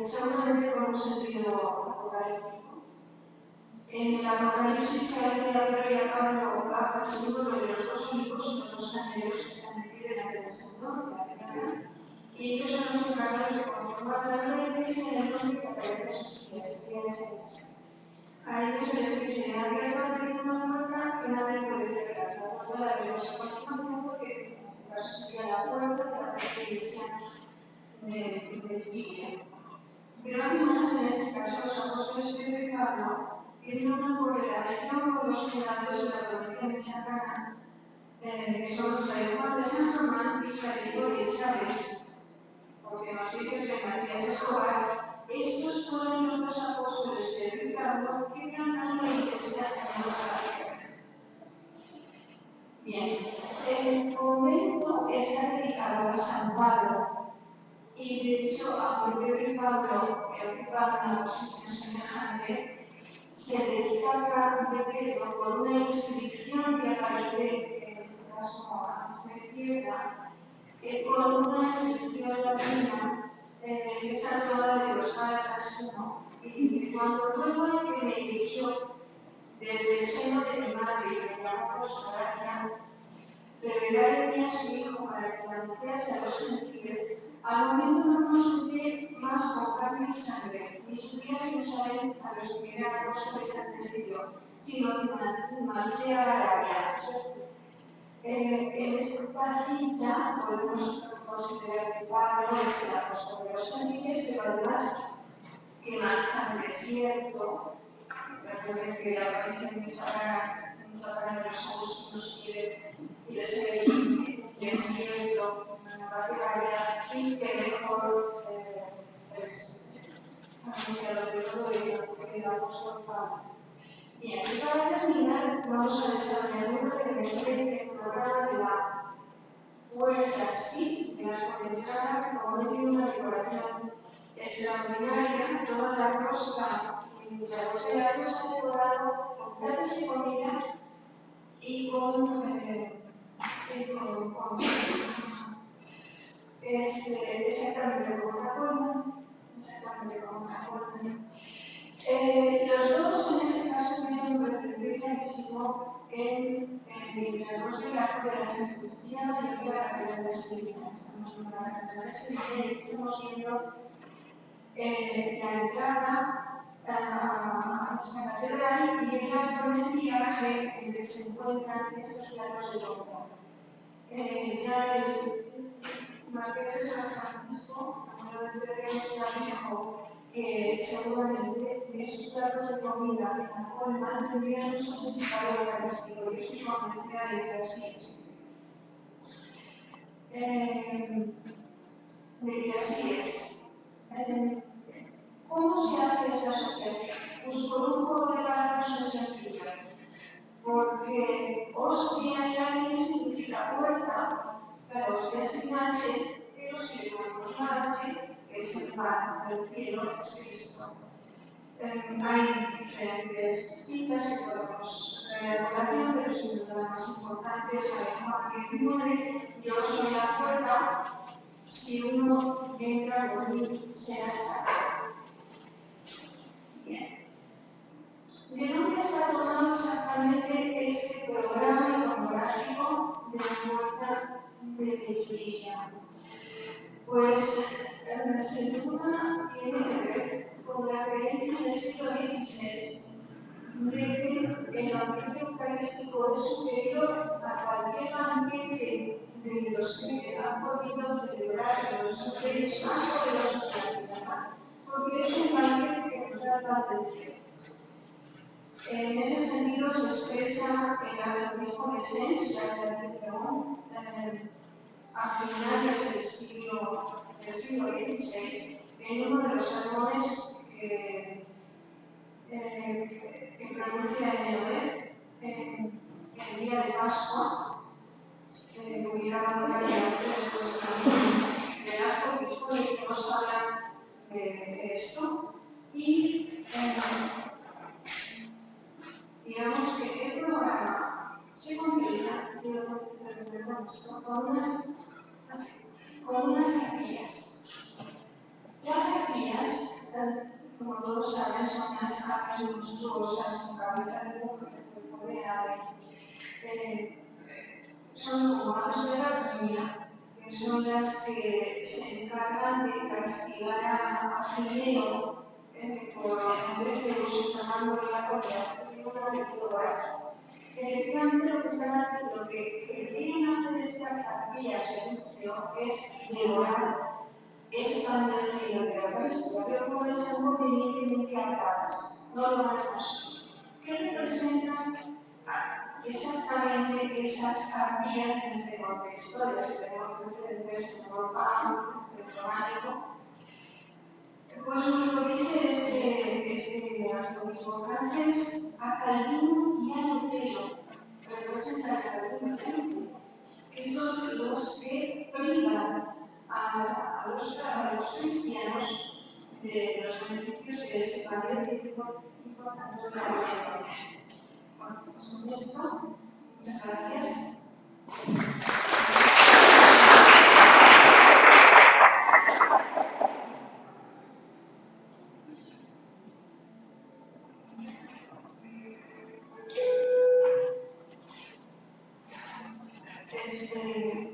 seguramente con un sentido apocalíptico. En el Apocalipsis se hace a Pedro y a Pablo bajo el símbolo de los dos olivos y los dos candelos que están metidos en la Señor, la tierra, y ellos son los encargados de conformar la nueva iglesia en el nombre que aparece en sus pies. A ellos se les dice: abierto al una puerta que nadie puede cerrar. La puerta de la continuación, porque en este caso sería la puerta de la iglesia de Biblia. Pero además, en este caso, los apóstoles Pedro y Pablo tienen una correlación con los fundadores de la provincia michoacana, que son Fray Juan de San Román y Federico de Chávez, porque nos dice que Matías Escobar, estos fueron los dos apóstoles Pedro y Pablo que plantaron la iglesia en nuestra tierra. Bien, el convento está dedicado a San Pablo, y de hecho, aunque Pedro y Pablo ocuparon una posición semejante, se destaca de Pedro por una inscripción que aparece, en este caso a nuestra izquierda, con una inscripción latina que está toda de los Gálatas 1, y dice: cuando todo el que me eligió desde el seno de mi madre y me llamó por su gracia, revelar en mí a su Hijo para que lo anunciase a los gentiles, al momento no consulté más con carne y sangre, ni subí a Jerusalén a los que eran apóstoles antes que yo, sino que marché a Arabia. En esta cita podemos considerar que Pablo es el apóstol de los gentiles, pero además que marcha al desierto. Recuerden que la aparición de Sagrada de los agustinos quiere ser el desierto, una batalla, y que mejor anunciado de todo el apóstol Pablo. Bien, y para terminar, vamos a desarrollar un breve programa de la puerta, sí, de la condenada, que como tiene una decoración extraordinaria, toda la costa y los de la costa decorado con platos de comida y con exactamente como una forma, los dos en ese caso tienen un precedente clarísimo en los de la sacristía y de la catedral de Sevilla. Estamos en la catedral de Sevilla y estamos viendo la entrada a esta catedral y por ese viaje en el que se encuentran estos platos de comida. Ya el Marqués de San Francisco, a lo de Pedro Escabejo, que seguramente de esos platos de comida que la colman tendrían un significado eucarístico. Yo estoy convencida de que así es. De que así es. ¿Cómo se hace esa asociación? Pues por un juego de palabras muy sencillo. Porque hostia en latín significa puerta, pero hostia sin H, pero si le ponemos la H, que es el pan del cielo, es Cristo. Hay diferentes citas que podemos traer a colación, pero sin duda la más importante es la de Juan 19, yo soy la puerta, si uno entra por mí, será salvo. Bien. ¿De dónde está tomado exactamente este programa iconográfico de la puerta de Lechuilla? Pues, sin duda, tiene que ver con la creencia del siglo XVI de que el banquete eucarístico es superior a cualquier banquete de los que han podido celebrar los reyes más poderosos de la tierra, porque es un banquete que nos da paz del cielo. En ese sentido se expresa el arzobispo de Sens, la León, a finales del siglo XVI, en uno de los sermones que pronuncia en el día de Pascua, publicado después del arzobispo, y que nos habla de esto. Y digamos que el programa se completa con unas arpías. Las arpías, como todos saben, son unas aves monstruosas con cabeza de mujer, cuerpo de ave. Son como aves de rapiña, que son las que se encargan de castigar a Fileo por deseos tomando la copia. Efectivamente, lo que están haciendo, lo que quieren hacer estas arpías de Lucio es devorar ese pan del cielo de la Eucaristía, pero como están convenientemente atadas, no lo van a construir. ¿Qué representan exactamente esas arpías en este contexto? De si tenemos precedentes como el pan, el románico. Pues nos lo dice este arzobispo francés, a Calvino y a Lutero, representa a Calvino y a Lutero, que son los que privan a los cristianos de los beneficios que se padecen por tanto de la iglesia. Bueno, pues con esto, muchas gracias.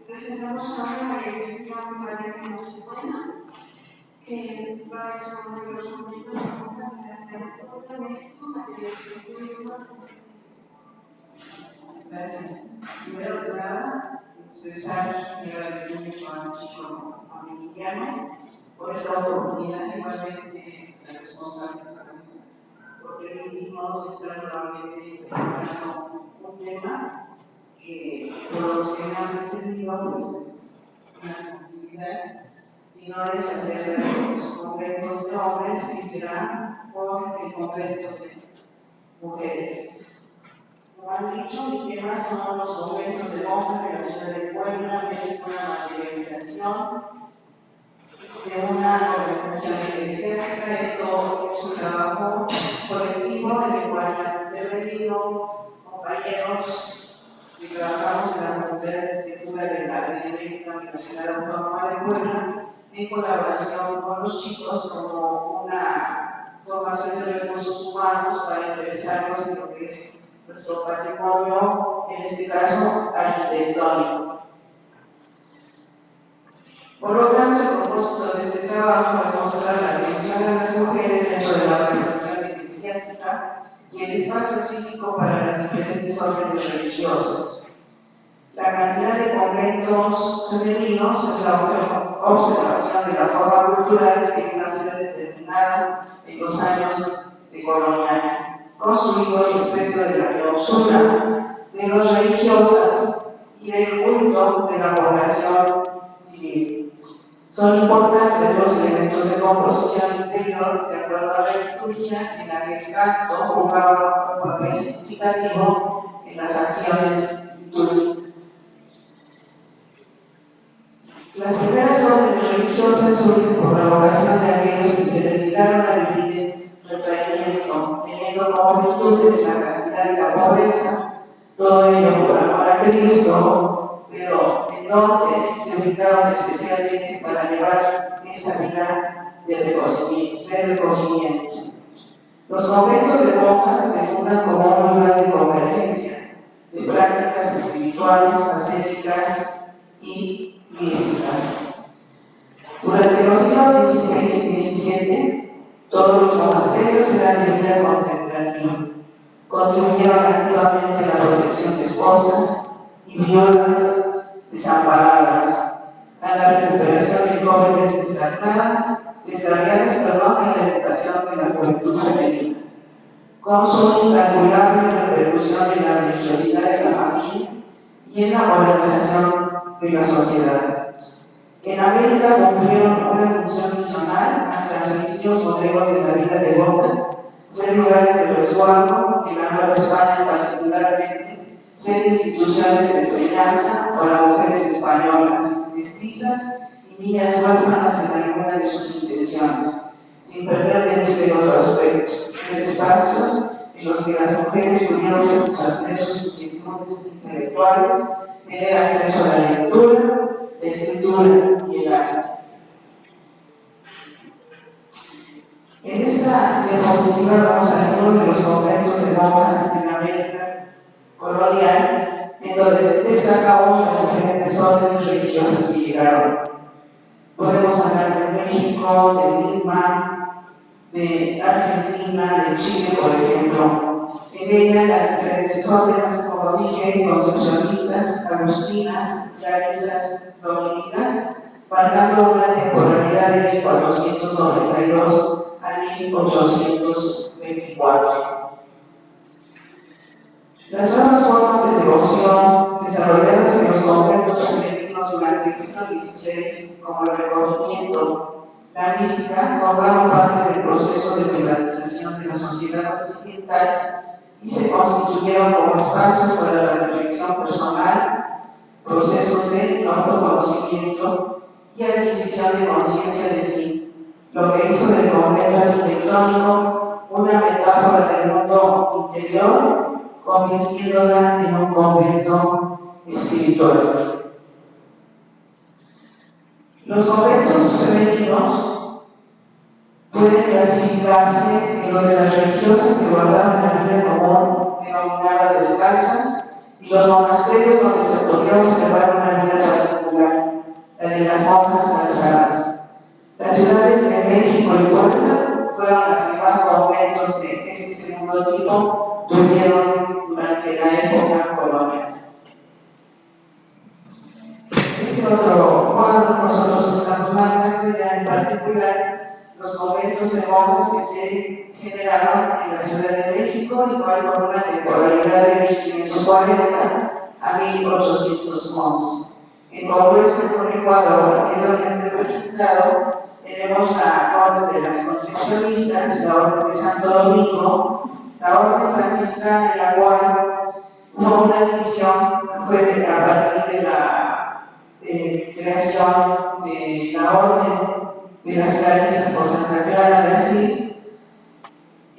Presentamos ahora a María Cristina María Buena, que va a exponer los momentos de la Comunidad de México, María Cristina. Gracias. Primero que nada, expresar mi agradecimiento a Chico Mexicano por esta oportunidad, igualmente la responsable de esta mesa, porque permitimos estar nuevamente presentando un tema que por los que me han precedido, pues es una continuidad, si no es hacer de los conventos de hombres, sí será por el convento de mujeres. Como han dicho, mi tema son los conventos de monjas de la ciudad de Puebla, México, una materialización de una organización eclesiástica. Esto es un trabajo colectivo en el cual han intervenido compañeros que trabajamos en la Facultad de Arquitectura de la Universidad Autónoma de Puebla, en colaboración con los chicos como una formación de recursos humanos para interesarnos en lo que es nuestro patrimonio, en este caso arquitectónico. Por lo tanto, el propósito de este trabajo es mostrar la atención a las mujeres dentro de la organización eclesiástica y el espacio físico para las diferentes órdenes religiosas. La cantidad de conventos femeninos es la observación de la forma cultural que iba a ser determinada en los años de colonial, construido respecto de la clausura de los religiosas y del culto de la población civil. Son importantes los elementos de composición interior, de acuerdo a la liturgia, en la que el canto jugaba un papel significativo en las acciones litúrgicas. Las primeras órdenes religiosas surgen por la vocación de aquellos que se dedicaron a vivir en retraimiento, teniendo como virtudes la castidad y la pobreza, todo ello por amor a Cristo, pero en donde se ubicaron especialmente para llevar esa vida de recogimiento. Los conventos de monjas se fundan como un lugar de convergencia, de prácticas espirituales, ascéticas y místicas. Durante los siglos XVI y XVII, todos los monasterios eran de vida contemplativa. Contribuyeron activamente a la protección de esposas y viudas desamparadas, a la recuperación de jóvenes descarriadas y a la educación de la juventud femenina. Con su incalculable repercusión en la religiosidad de la familia y en la organización de la sociedad. En América cumplieron una función misional al transmitir los modelos de la vida devota, ser lugares de resguardo, en la Nueva España particularmente, ser instituciones de enseñanza para mujeres españolas, mestizas y niñas huérfanas en alguna de sus intenciones, sin perder de vista el otro aspecto, ser espacios en los que las mujeres pudieron satisfacer sus inquietudes intelectuales, tener acceso a la lectura, la escritura y el arte. En esta diapositiva vamos a algunos de los conventos de monjas en América colonial, en donde destacamos las diferentes órdenes religiosas que llegaron. Podemos hablar de México, de Lima, de Argentina, de Chile, por ejemplo. En ella las diferentes órdenes, como dije, concepcionistas, agustinas, clarisas, dominicas, marcando una temporalidad de 1492 a 1824. Las nuevas formas de devoción desarrolladas en los conventos femeninos durante el siglo XVI, como el recogimiento, la mística, formaron parte del proceso de privatización de la sociedad occidental y se constituyeron como espacios para la reflexión personal, procesos de autoconocimiento y adquisición de conciencia de sí, lo que hizo del convento arquitectónico una metáfora del mundo interior, convirtiéndola en un convento espiritual. Los conventos femeninos pueden clasificarse en los de las religiosas que guardaban la vida común, denominadas descalzas, y los monasterios donde se podía observar una vida particular, la de las monjas calzadas. Las ciudades de México y Puebla fueron las que más conventos de este segundo tipo tuvieron durante la época colonial. Este otro cuadro nosotros estamos marcando ya en particular los conventos de monjas que se generaron en la Ciudad de México, igual con una temporalidad de 1540 a 1811. En congruencia con el cuadro anteriormente presentado, tenemos la Orden de las Concepcionistas, la Orden de Santo Domingo, la Orden Franciscana, en la cual hubo una división, fue a partir de la creación de la Orden de las Clarisas por Santa Clara de Asís,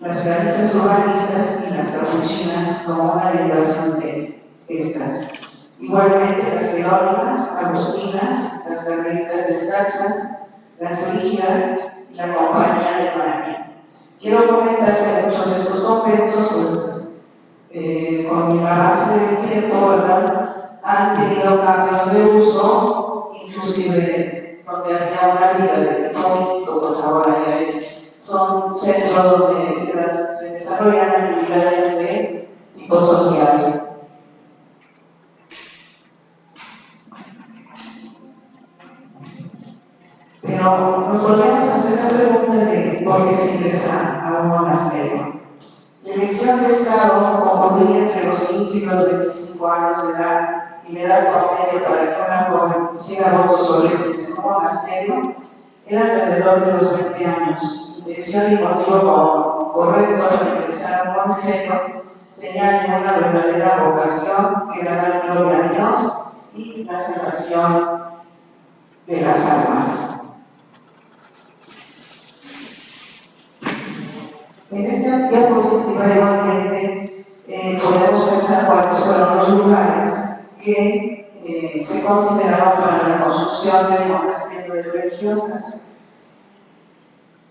las Clarisas urbanistas y las Capuchinas como una derivación de estas. Igualmente las Jerónimas, Agustinas, las Carmelitas Descalzas, las Brígidas y la Compañía de María. Quiero comentar que muchos de estos conventos, pues, con la base del tiempo, ¿verdad?, han tenido cambios de uso, inclusive donde había una vida de tipo místico, pues ahora ya son centros donde se desarrollan actividades de tipo social. Pero nos volvemos a hacer la pregunta de por qué se ingresa a un monasterio. La elección de Estado concluía entre los 15 y los 25 años de edad y la edad promedio para que una joven hiciera votos solemnes en un monasterio era alrededor de los 20 años. Intención y motivo correcto para ingresar a un monasterio señal de una verdadera vocación que era dar gloria a Dios y la salvación de las almas. En esta diapositiva igualmente podemos pensar cuáles fueron los lugares que se consideraron para la construcción del monasterio de religiosas.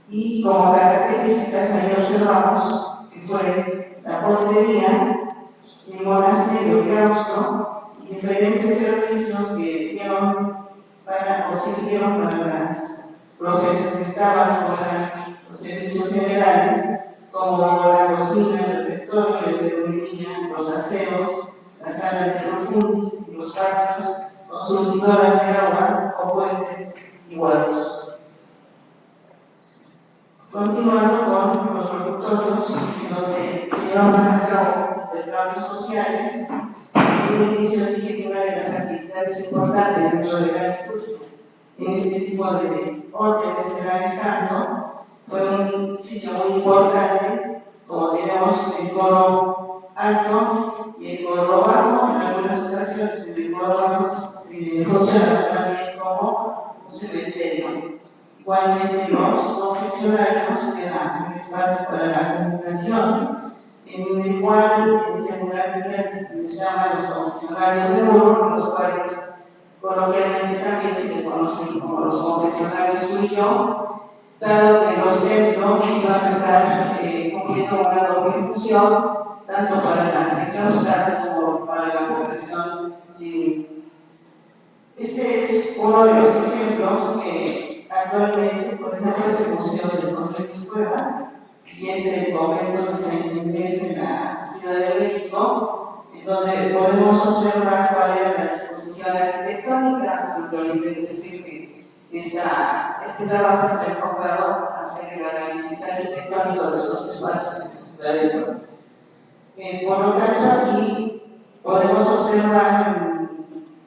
Y como características ahí observamos que fue la portería, el monasterio claustro y diferentes servicios que dieron o sirvieron para las profesas que estaban para los servicios generales, como la cocina, el refectorio, la enfermería, los aseos, las salas de profundis, los patios, con surtidoras de agua, o puentes y huertos. Continuando con los locutorios, donde se llevan a cabo intercambios sociales, en un inicio dije que una de las actividades importantes dentro de la liturgia en este tipo de órdenes era el canto. Fue un sitio muy importante, como tenemos el coro alto y el coro bajo. En algunas ocasiones el coro bajo se funciona también como un cementerio. Igualmente los confesionarios eran un espacio para la comunicación, en el cual seguramente se les llama los confesionarios de oro, los cuales coloquialmente también se le conocen como los confesionarios tú y yo, dado que los templos iban a estar cumpliendo una doble función, tanto para las enclaustradas como para la población civil. Este es uno de los ejemplos que actualmente, por ejemplo, es el Museo del Conde de Mis Cuevas, y es el convento de San Inés en la Ciudad de México, en donde podemos observar cuál era la disposición arquitectónica, actualmente decir que este trabajo está enfocado a hacer el análisis arquitectónico de estos espacios de la Ciudad de México. Por lo tanto, aquí podemos observar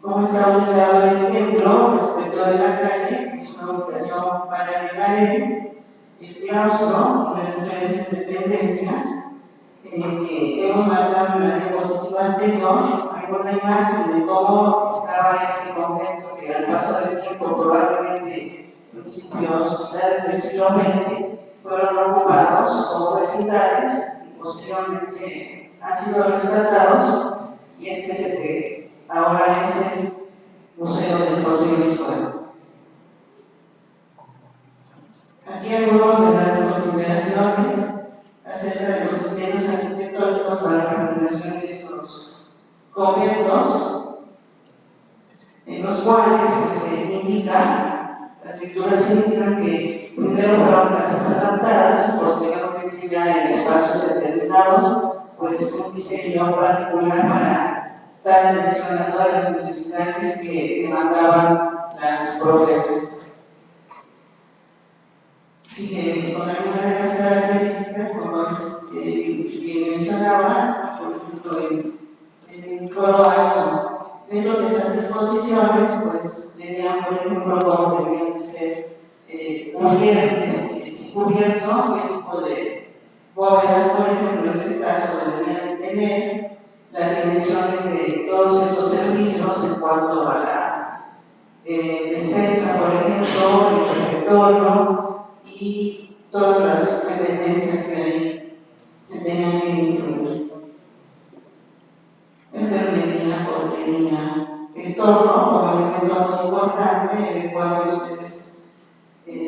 cómo está ubicado el templo respecto de la calle, es una ubicación paralela a él, el claustro y las diferentes dependencias. Hemos marcado en la diapositiva anterior alguna imagen de cómo estaba este convento que al paso del tiempo, probablemente principios del siglo XX, fueron ocupados como vecindades y posteriormente han sido rescatados, y este es el que ahora es el Museo del Conde de Mis Cuevas. Aquí algunas de las consideraciones acerca de los criterios arquitectónicos para la fabricación de estos conventos, en los cuales se indica, las escrituras indican que primero fueron casas adaptadas y posteriormente ya en espacios determinados, pues un diseño particular para dar atención a todas las necesidades que demandaban las profesas. Así que con algunas de las características, como es que mencionaba, por ejemplo, en el coro alto, dentro de esas disposiciones, pues tenían, por ejemplo, cómo deberían de ser cubiertos, qué tipo de bóvedas, por ejemplo, en este caso, deberían de tener las dimensiones de todos estos servicios en cuanto a la despensa, por ejemplo, el refectorio, y todas las dependencias que ahí se tenían que incluir. Enfermería, portería, el torno como elemento muy importante, en el cual ustedes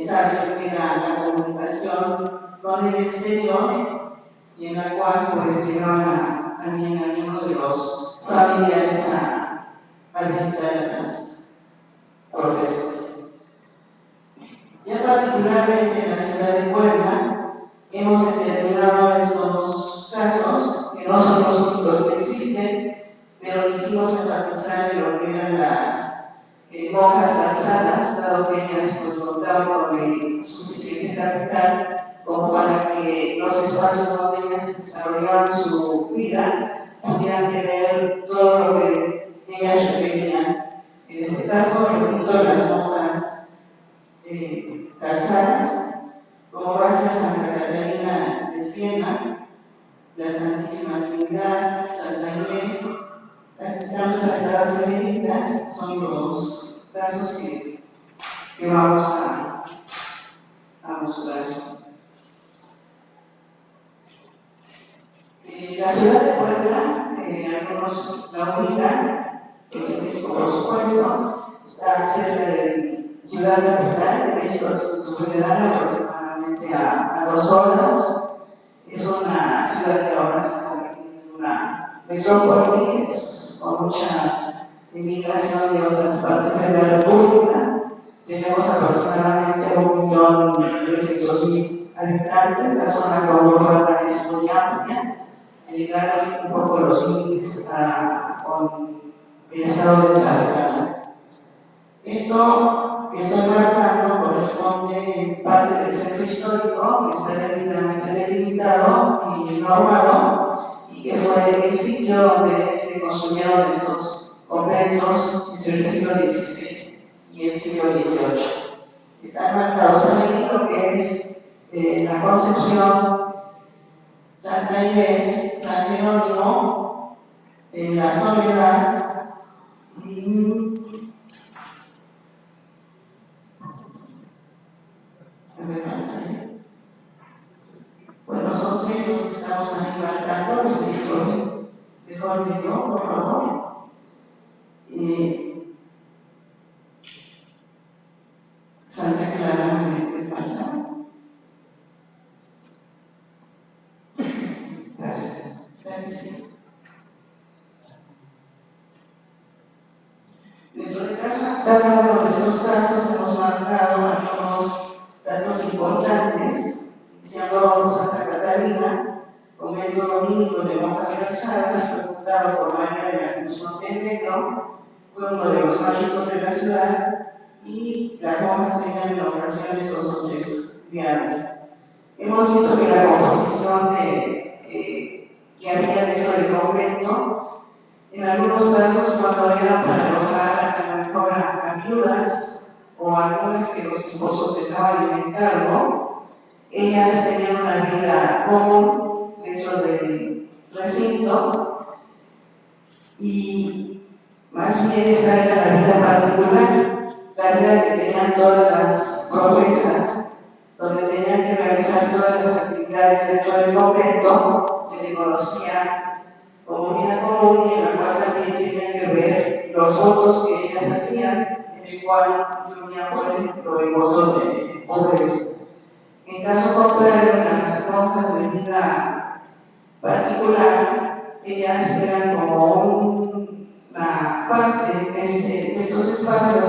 saben que era la comunicación con el exterior, y en la cual pues llegaban también algunos de los familiares a visitar a las profesoras. Ya particularmente en la ciudad de Puebla, hemos determinado estos casos, que no son los únicos que existen, pero quisimos enfatizar en lo que eran las monjas calzadas, dado que ellas pues contaban suficiente capital como para que los espacios donde ellas desarrollaban su vida pudieran tener todo lo que ellas requerían. En este caso, repito, las monjas calzadas, como gracias a Santa Catalina de Siena, la Santísima Trinidad, Santa Inés, las que están resaltadas en Benedictas, son los casos que vamos a mostrar. La ciudad de Puebla, algunos la ubican, por supuesto, está cerca de Ciudad Capital de México, Distrito Federal, aproximadamente a 2 horas. Es una ciudad que ahora se ha convertido en una metrópoli, con mucha inmigración de otras partes de la República. Tenemos aproximadamente 1.300.000 habitantes. La zona conurbana es muy amplia. Llegaron un poco los límites con el estado de Tlaxcala. Esto que estoy marcando corresponde en parte del centro histórico, que está debidamente delimitado y normado, y que fue el sitio donde se construyeron estos conventos entre el siglo XVI y el siglo XVIII. Están marcados ahí lo que es la Concepción, Santa Inés, San Jerónimo, la Soledad y bueno, son centros que estamos ahí marcando, los dijo mejor que yo, por favor. Santa Clara me falta. Gracias. Gracias. Dentro de cada uno de estos casos hemos marcado algunos datos importantes, iniciando Santa Catalina, convento dominico de monjas calzadas, fue fundado por María de la Cruz Montenegro, fue uno de los más ricos de la ciudad y las monjas tenían en ocasiones 2 o 3 viajes. Hemos visto que la composición que había dentro del convento, en algunos casos cuando era para alojar a lo mejor a viudas o algunas que los esposos dejaban en encargo, ellas tenían una vida común dentro del recinto y más bien esta era la vida particular, la vida que tenían todas las profesas, donde tenían que realizar todas las actividades dentro del convento, se le conocía como vida común y en la cual también tenían que ver los votos que ellas hacían, en el cual incluían, por ejemplo, el voto de pobreza. En caso contrario, las monjas de vida particular, ellas eran como una parte de estos espacios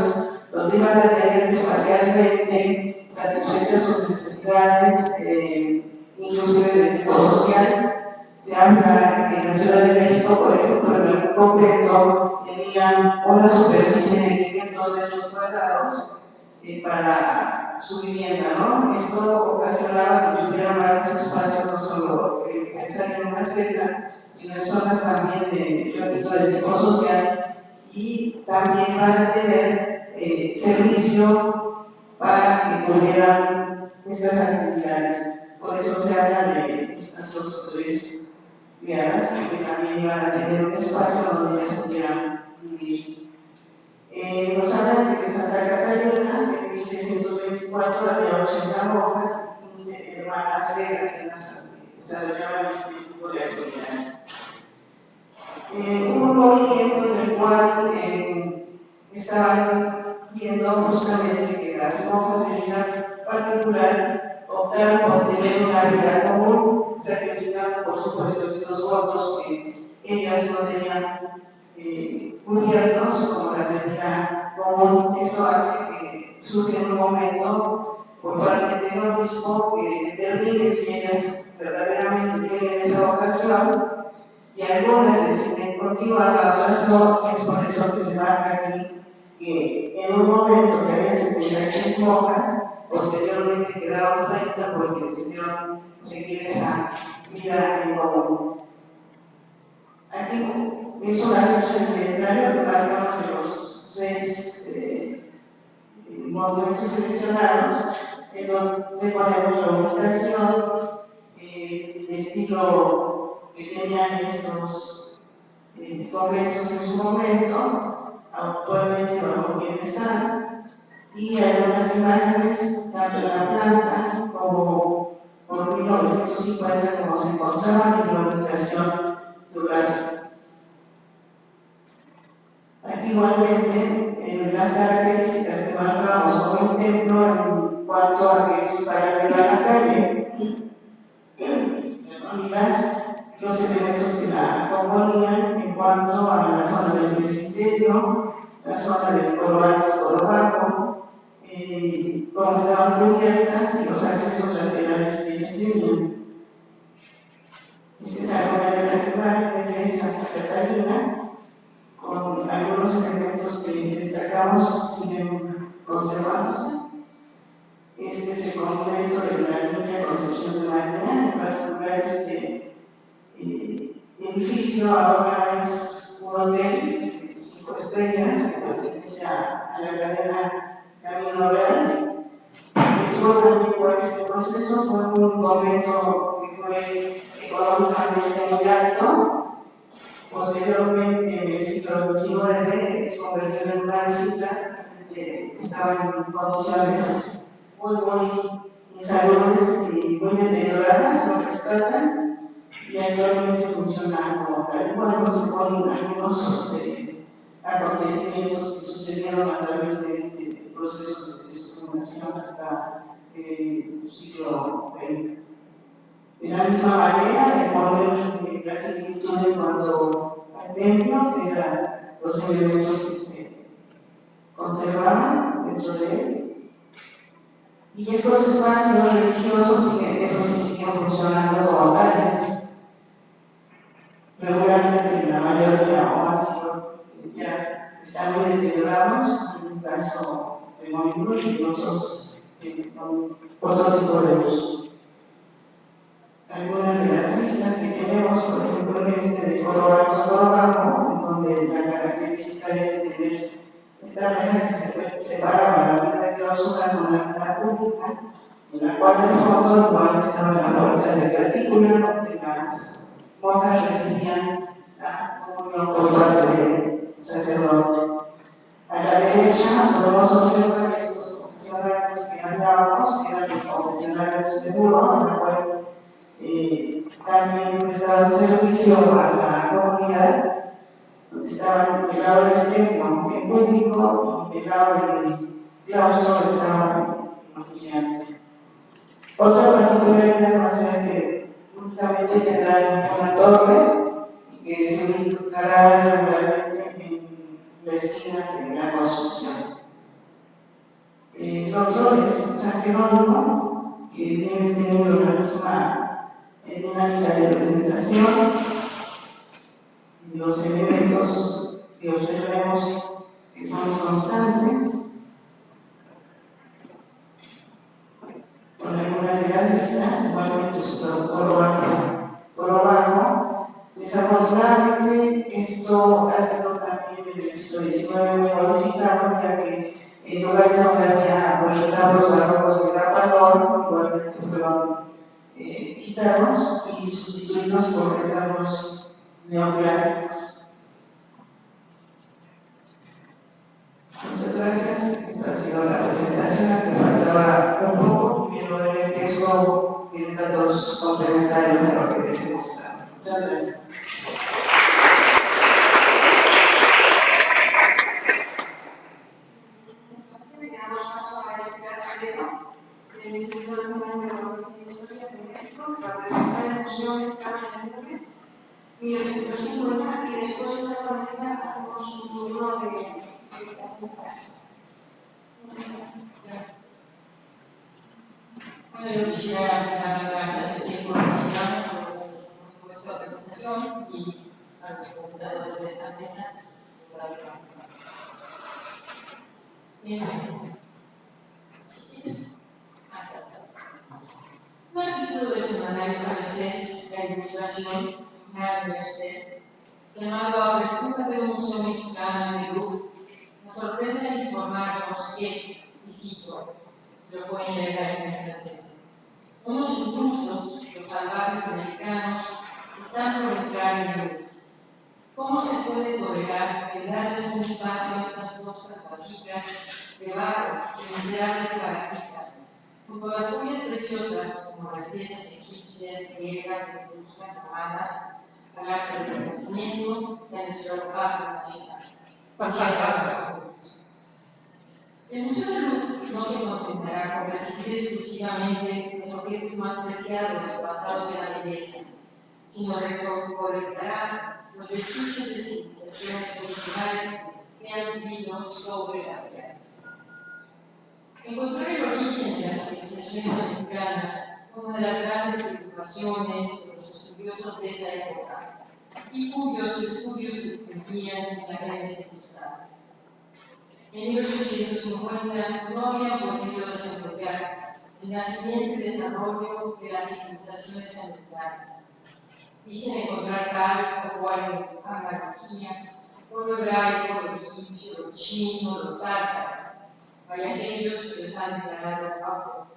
donde iban a tener espacialmente satisfechas sus necesidades, inclusive de tipo social. Se habla que en la Ciudad de México, por ejemplo, en el convento tenían una superficie de 500 metros cuadrados para su vivienda, ¿no? Esto ocasionaba que tuvieran varios espacios, no solo pensar en una celda, sino en zonas también de tipo social, y también van a tener servicio para que cubrieran estas actividades. Por eso se habla de estas 2 o 3 viadas que también iban a tener un espacio donde ellas pudieran vivir. Nos hablan de Santa Catalina, en 1624 había 80 monjas y 15 hermanas griegas en las que desarrollaban este tipo de actividades. Hubo un movimiento en el cual estaban viendo justamente que las monjas de vida particular optaron por tener una vida común, sacrificando por supuesto estos votos que ellas no tenían cubiertos como las de vida común. Esto hace que surge un momento por parte del obispo que determine si ellas verdaderamente tienen esa vocación, y algunas deciden continuar, otras no, y es por eso que se marca aquí que en un momento que había 75 monjas, posteriormente quedaron 30 porque el Señor se quiere esa vida en común. Aquí es una fecha inventario que marcamos de los 6 monumentos seleccionados, en donde ponemos la ubicación, el estilo que tenían estos conventos en su momento, actualmente bajo quién están, y algunas imágenes, tanto en la planta como por 1950, como se encontraban en la ubicación geográfica. Aquí igualmente las características que marcamos sobre el templo en cuanto a que es paralelo a la calle y los elementos que la componían en cuanto a la zona del presbiterio, la zona del coro alto, coro bajo, cómo estaban cubiertas y los accesos laterales que ellos tenían. Esta es alguna de las imágenes de Santa Catalina, con algunos elementos que destacamos siguen conservándose. Este es el convento de la Niña Concepción de María, en particular este edificio ahora es un hotel de 5 estrellas que pertenece a la cadena Camino Real. Estuvo también por este proceso, fue un convento que fue económicamente muy alto. Posteriormente, en el siglo XIX, se convirtió en una visita que estaba en condiciones muy insalubres y muy deterioradas, lo rescatan y actualmente funciona como tal. Cuando se ponen algunos acontecimientos que sucedieron a través de este proceso de transformación hasta el siglo XX. De la misma manera, de poner la similitud en cuanto al templo, que eran los elementos que se conservaban dentro de él. Y estos espacios religiosos, esos sí siguen funcionando como tales. Regularmente, la mayoría o máximo ya están muy deteriorados, en un caso de movimientos y otros con otro tipo de uso. Algunas de las vistas que tenemos, por ejemplo, este de coro alto, coro bajo, en donde la característica es de tener esta reja que se separaba la vida de clausura con la vida pública, en la cual en el fondo igual estaba la puerta de retícula, donde las monjas recibían la comunión por parte del sacerdote. A la derecha podemos observar estos confesionarios que hablábamos, que eran los confesionarios de muro, en la cual también prestaban servicio a la comunidad, estaban del lado del templo en público y del lado del claustro estaban oficiando. Otra particularidad va a ser que únicamente tendrán una torre y que se ubicará regularmente en la esquina de la construcción. El otro es San Jerónimo, que viene teniendo la misma dinámica de presentación. Los elementos que observemos que son constantes, con algunas de las vistas, igualmente su coro alto, coro bajo. Desafortunadamente, esto ha sido también en el siglo XIX muy modificado, ya que en lugares donde había retablos barrocos de gran valor, igualmente fueron quitados y sustituidos por retablos neoclásicos. Muchas gracias. Esta ha sido la presentación, que faltaba un poco, pero en el texto tiene datos complementarios a lo que les he mostrado. Muchas gracias. Damos paso a este caso del Instituto de Antropología y Historia de México, para presentar el Museo Mexicano de Arte, 1850, y después de esta ponencia hacemos un turno de preguntas. Bueno, yo quisiera dar las gracias al Centro Mexicano por esta organización y a los organizadores de esta mesa por la escenario francés, la ilustración, llamado Apertura de un Museo Mexicano en Perú, nos sorprende al informarnos que, y cito, lo pueden leer ahí en francés, unos intrusos, los salvajes americanos, están por entrar en Perú. ¿Cómo se puede tolerar el darles un espacio a estas costas vacías de barro y miserables lagartijas, junto a las joyas preciosas como las piezas egipcias, griegas, etruscas, romanas, al arte del Renacimiento y a nuestro patio nacional? El Museo del Louvre no se contentará con recibir exclusivamente los objetos más preciados basados en la belleza, sino recolectará los vestigios de civilizaciones originales que han vivido sobre la tierra. Encontrar el origen de las civilizaciones americanas fue una de las grandes preocupaciones de los estudiosos de esa época y cuyos estudios se cumplían en la Grecia ilustrada. En 1850 no habían podido desarrollar el naciente desarrollo de las civilizaciones americanas. Dicen encontrar tal o cual analogía con lo hebraico, lo egipcio, lo chino, lo tártaro. Hay aquellos que les han declarado autóctonos.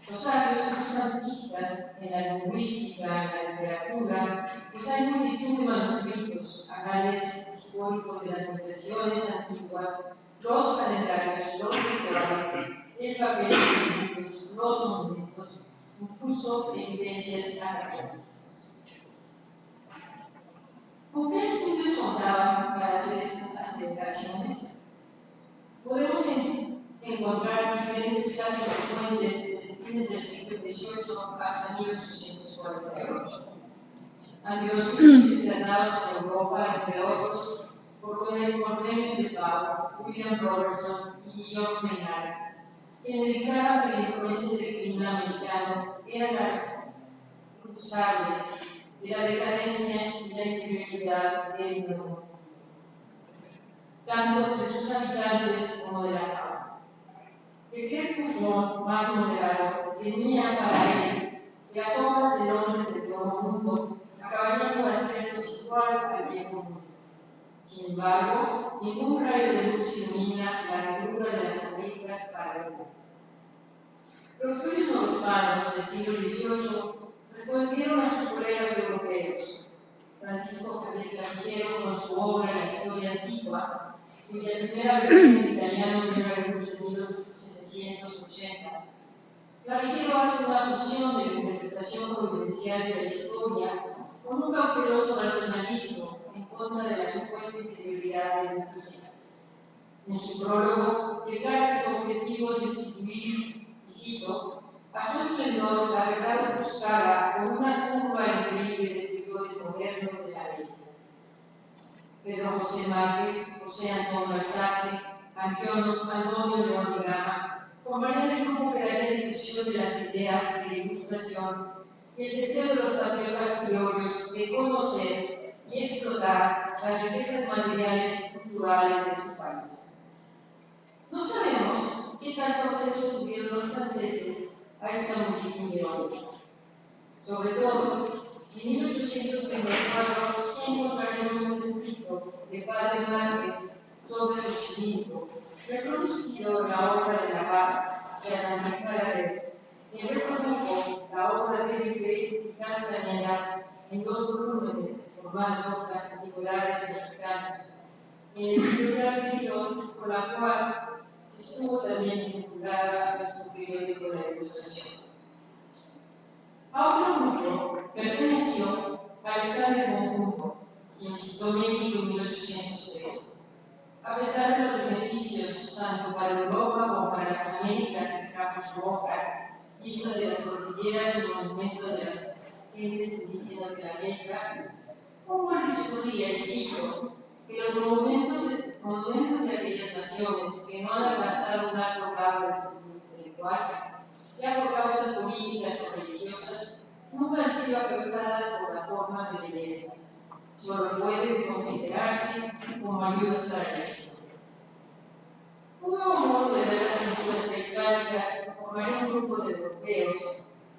Los sabios usan pistas en la lingüística, en la literatura, pues hay multitud de manuscritos, anales históricos de las impresiones antiguas, los calendarios, los rituales, el papel de libros, los monumentos, incluso evidencias anatómicas. ¿Con qué estudios contaban para hacer estas aseveraciones? Podemos encontrar diferentes clases de fuentes desde fines del siglo XVIII hasta 1848. Ante los juicios externados en Europa, entre otros, por Cornelius de Pau, William Robertson y Guillaume Maynard, quienes declaraban que la influencia del clima americano era la razón irrefutable de la decadencia y la inferioridad del mundo, tanto de sus habitantes como de la fauna. El Clerc Buffon, más moderado, tenía para él que las obras del hombre del nuevo mundo acabarían por hacerlos igual al viejo mundo. Sin embargo, ningún rayo de luz ilumina la negrura de las Américas para el mundo. Los estudios novohispanos del siglo XVIII respondieron a sus colegas europeos. Francisco Javier Clavijero, con su obra La Historia Antigua, cuya primera versión en italiano dio a luz en 1780, Clavijero hace una fusión de la interpretación providencial de la historia con un cauteloso racionalismo en contra de la supuesta inferioridad del indígena. En su prólogo, declara que su objetivo es destituir, y cito, a su esplendor la verdad ofuscada por una curva increíble de escritores modernos de la América. Pedro José Márquez, José Antonio Alzate, Antonio León de Gama, formarían el grupo que daría difusión de las ideas de la ilustración y el deseo de los patriotas criollos de conocer y explotar las riquezas materiales y culturales de su país. No sabemos qué tal proceso tuvieron los franceses a esta multitud de hombres. Sobre todo, en 1834 sí encontraremos un escrito de Padre Márquez sobre Xochimilco, reproducido en la obra de Navarra, de Ana Calaver, que reprodujo la obra de Ribeiro y Castañeda en dos volúmenes, formando las antigüedades mexicanas, en el editorial Guión, con la cual estuvo también vinculada a su periódico La Ilustración. A otro grupo perteneció Alexander von Humboldt, quien visitó México en 1803. A pesar de los beneficios tanto para Europa como para las Américas que trajo su obra, vista de las cordilleras y monumentos de las gentes indígenas de la América, Humboldt discurría, y cito, que los monumentos de aquellas naciones que no han alcanzado un alto grado de cultura intelectual, ya por causas políticas o religiosas, nunca han sido afectadas por las formas de belleza. Solo pueden considerarse como ayudas para la historia. Un nuevo modo de ver las culturas prehispánicas formaría un grupo de europeos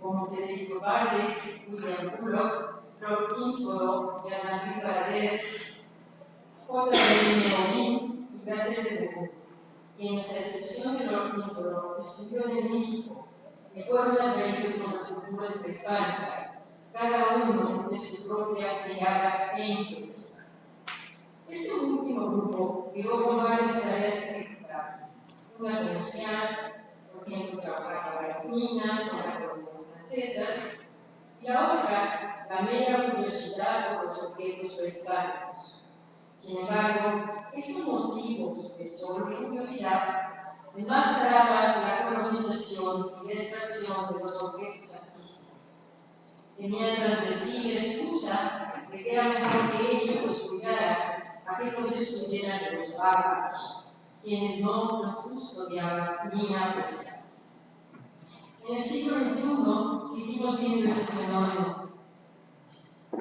como Federico Valde, William Bullock, Lord Kingsborough, Jean-Marie Baradet, J.M. Olin y Bracer de Bejú, quienes, a excepción de Lord Kingsborough, estudió en México y fueron atraídos por las culturas prehispánicas, cada uno de su propia mirada e interés. Este último grupo llegó con varias tareas que ejecutar, una comercial, por ejemplo, trabajar para las minas o las colonias francesas, y la otra, la mera curiosidad por los objetos prehispánicos. Sin embargo, estos motivos de solo curiosidad enmascaraban la colonización y la extracción de los objetos artísticos. Tenían transversal excusa de que era mejor que ellos los cuidaran a que los destruyeran de los bárbaros, quienes no los custodiaban ni apreciaban. En el siglo XXI seguimos viendo este fenómeno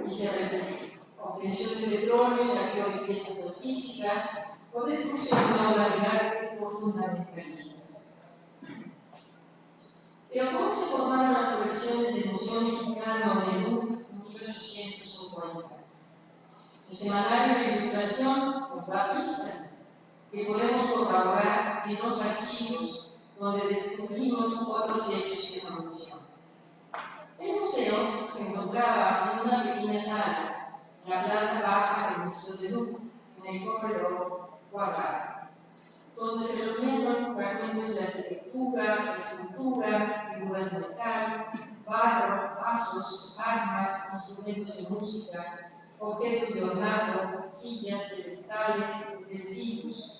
y se repite. Obtención de petróleo, saqueo de piezas artísticas o destrucción de obras de arte por fundamentalistas. Pero ¿cómo se formaron las colecciones del Museo Mexicano de Louvre en 1850? El semanario de Ilustración nos da pistas que podemos corroborar en los archivos donde descubrimos otros hechos que no mencionan. El museo se encontraba en una pequeña sala, en la planta baja del Museo de Louvre, en el corredor cuadrado, donde se reunían fragmentos de arquitectura, escultura, figuras de metal, barro, vasos, armas, instrumentos de música, objetos de ornato, sillas, pedestales, utensilios.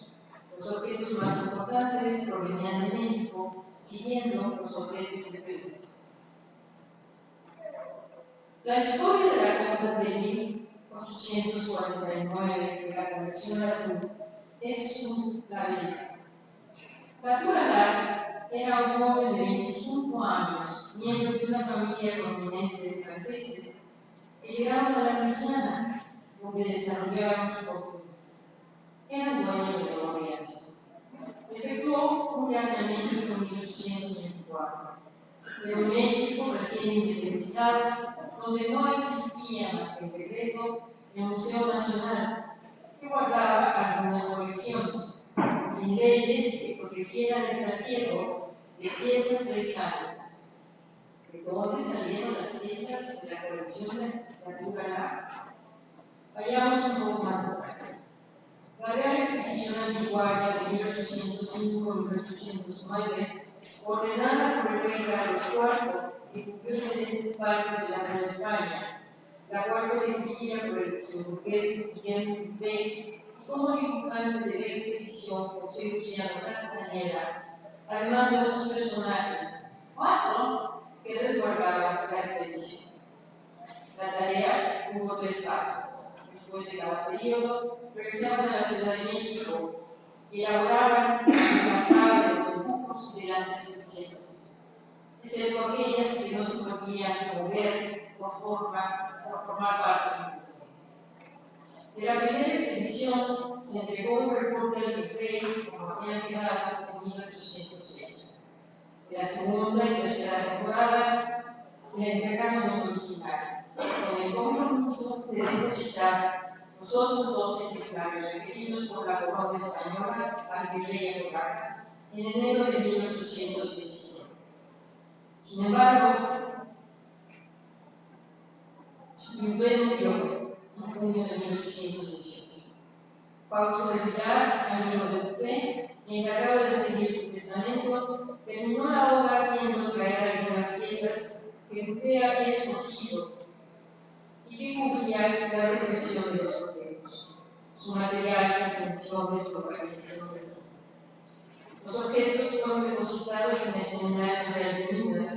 Los objetos más importantes provenían de México, siguiendo los objetos de Perú. La historia de la compra de 1849 de la colección Latour es un laberinto. Latour era un joven de 25 años, miembro de una familia prominente de franceses, que llegaron a la Luisiana, donde desarrollaron su fortuna. Eran dueños de Nueva Orleans. Efectuó un viaje a México en 1824, pero en México, recién independizado, donde no existía más que en decreto el Museo Nacional, que guardaba algunas colecciones, sin leyes que protegieran el trasiego de piezas prehispánicas. ¿De dónde salieron las piezas de la colección de Latour? Vayamos un poco más atrás. La Real Expedición Antiguaria de 1805-1809, ordenada por el rey Carlos IV, que cubrió diferentes partes de la Nueva España, la cual fue dirigida por el luxemburgués Guillermo Dupé, y como dibujante de la expedición José Luciano Castañeda, además de otros personajes, 4 que resguardaban la expedición. La tarea tuvo 3 fases. Después de cada periodo, regresaban a la Ciudad de México y elaboraban una tabla de los dibujos de las descripciones, excepto aquellas que no se podían mover por formar parte del documento. De la primera expedición se entregó un reporte al virrey, como había quedado en 1806. De la segunda y tercera temporada le entregaron un original, con el compromiso de depositar los otros 2 ejemplares requeridos por la corona española al virrey Alvarado en enero de 1817. Sin embargo, Dupé murió en junio de 1818. Fausto de Villar, amigo de Dupé, encargado de seguir su testamento, terminó la obra haciendo traer algunas piezas que Dupé había escogido y que cubrían la descripción de los objetos, su material, sus dimensiones, localización precisa. Los objetos fueron depositados en el seminario de Alminas,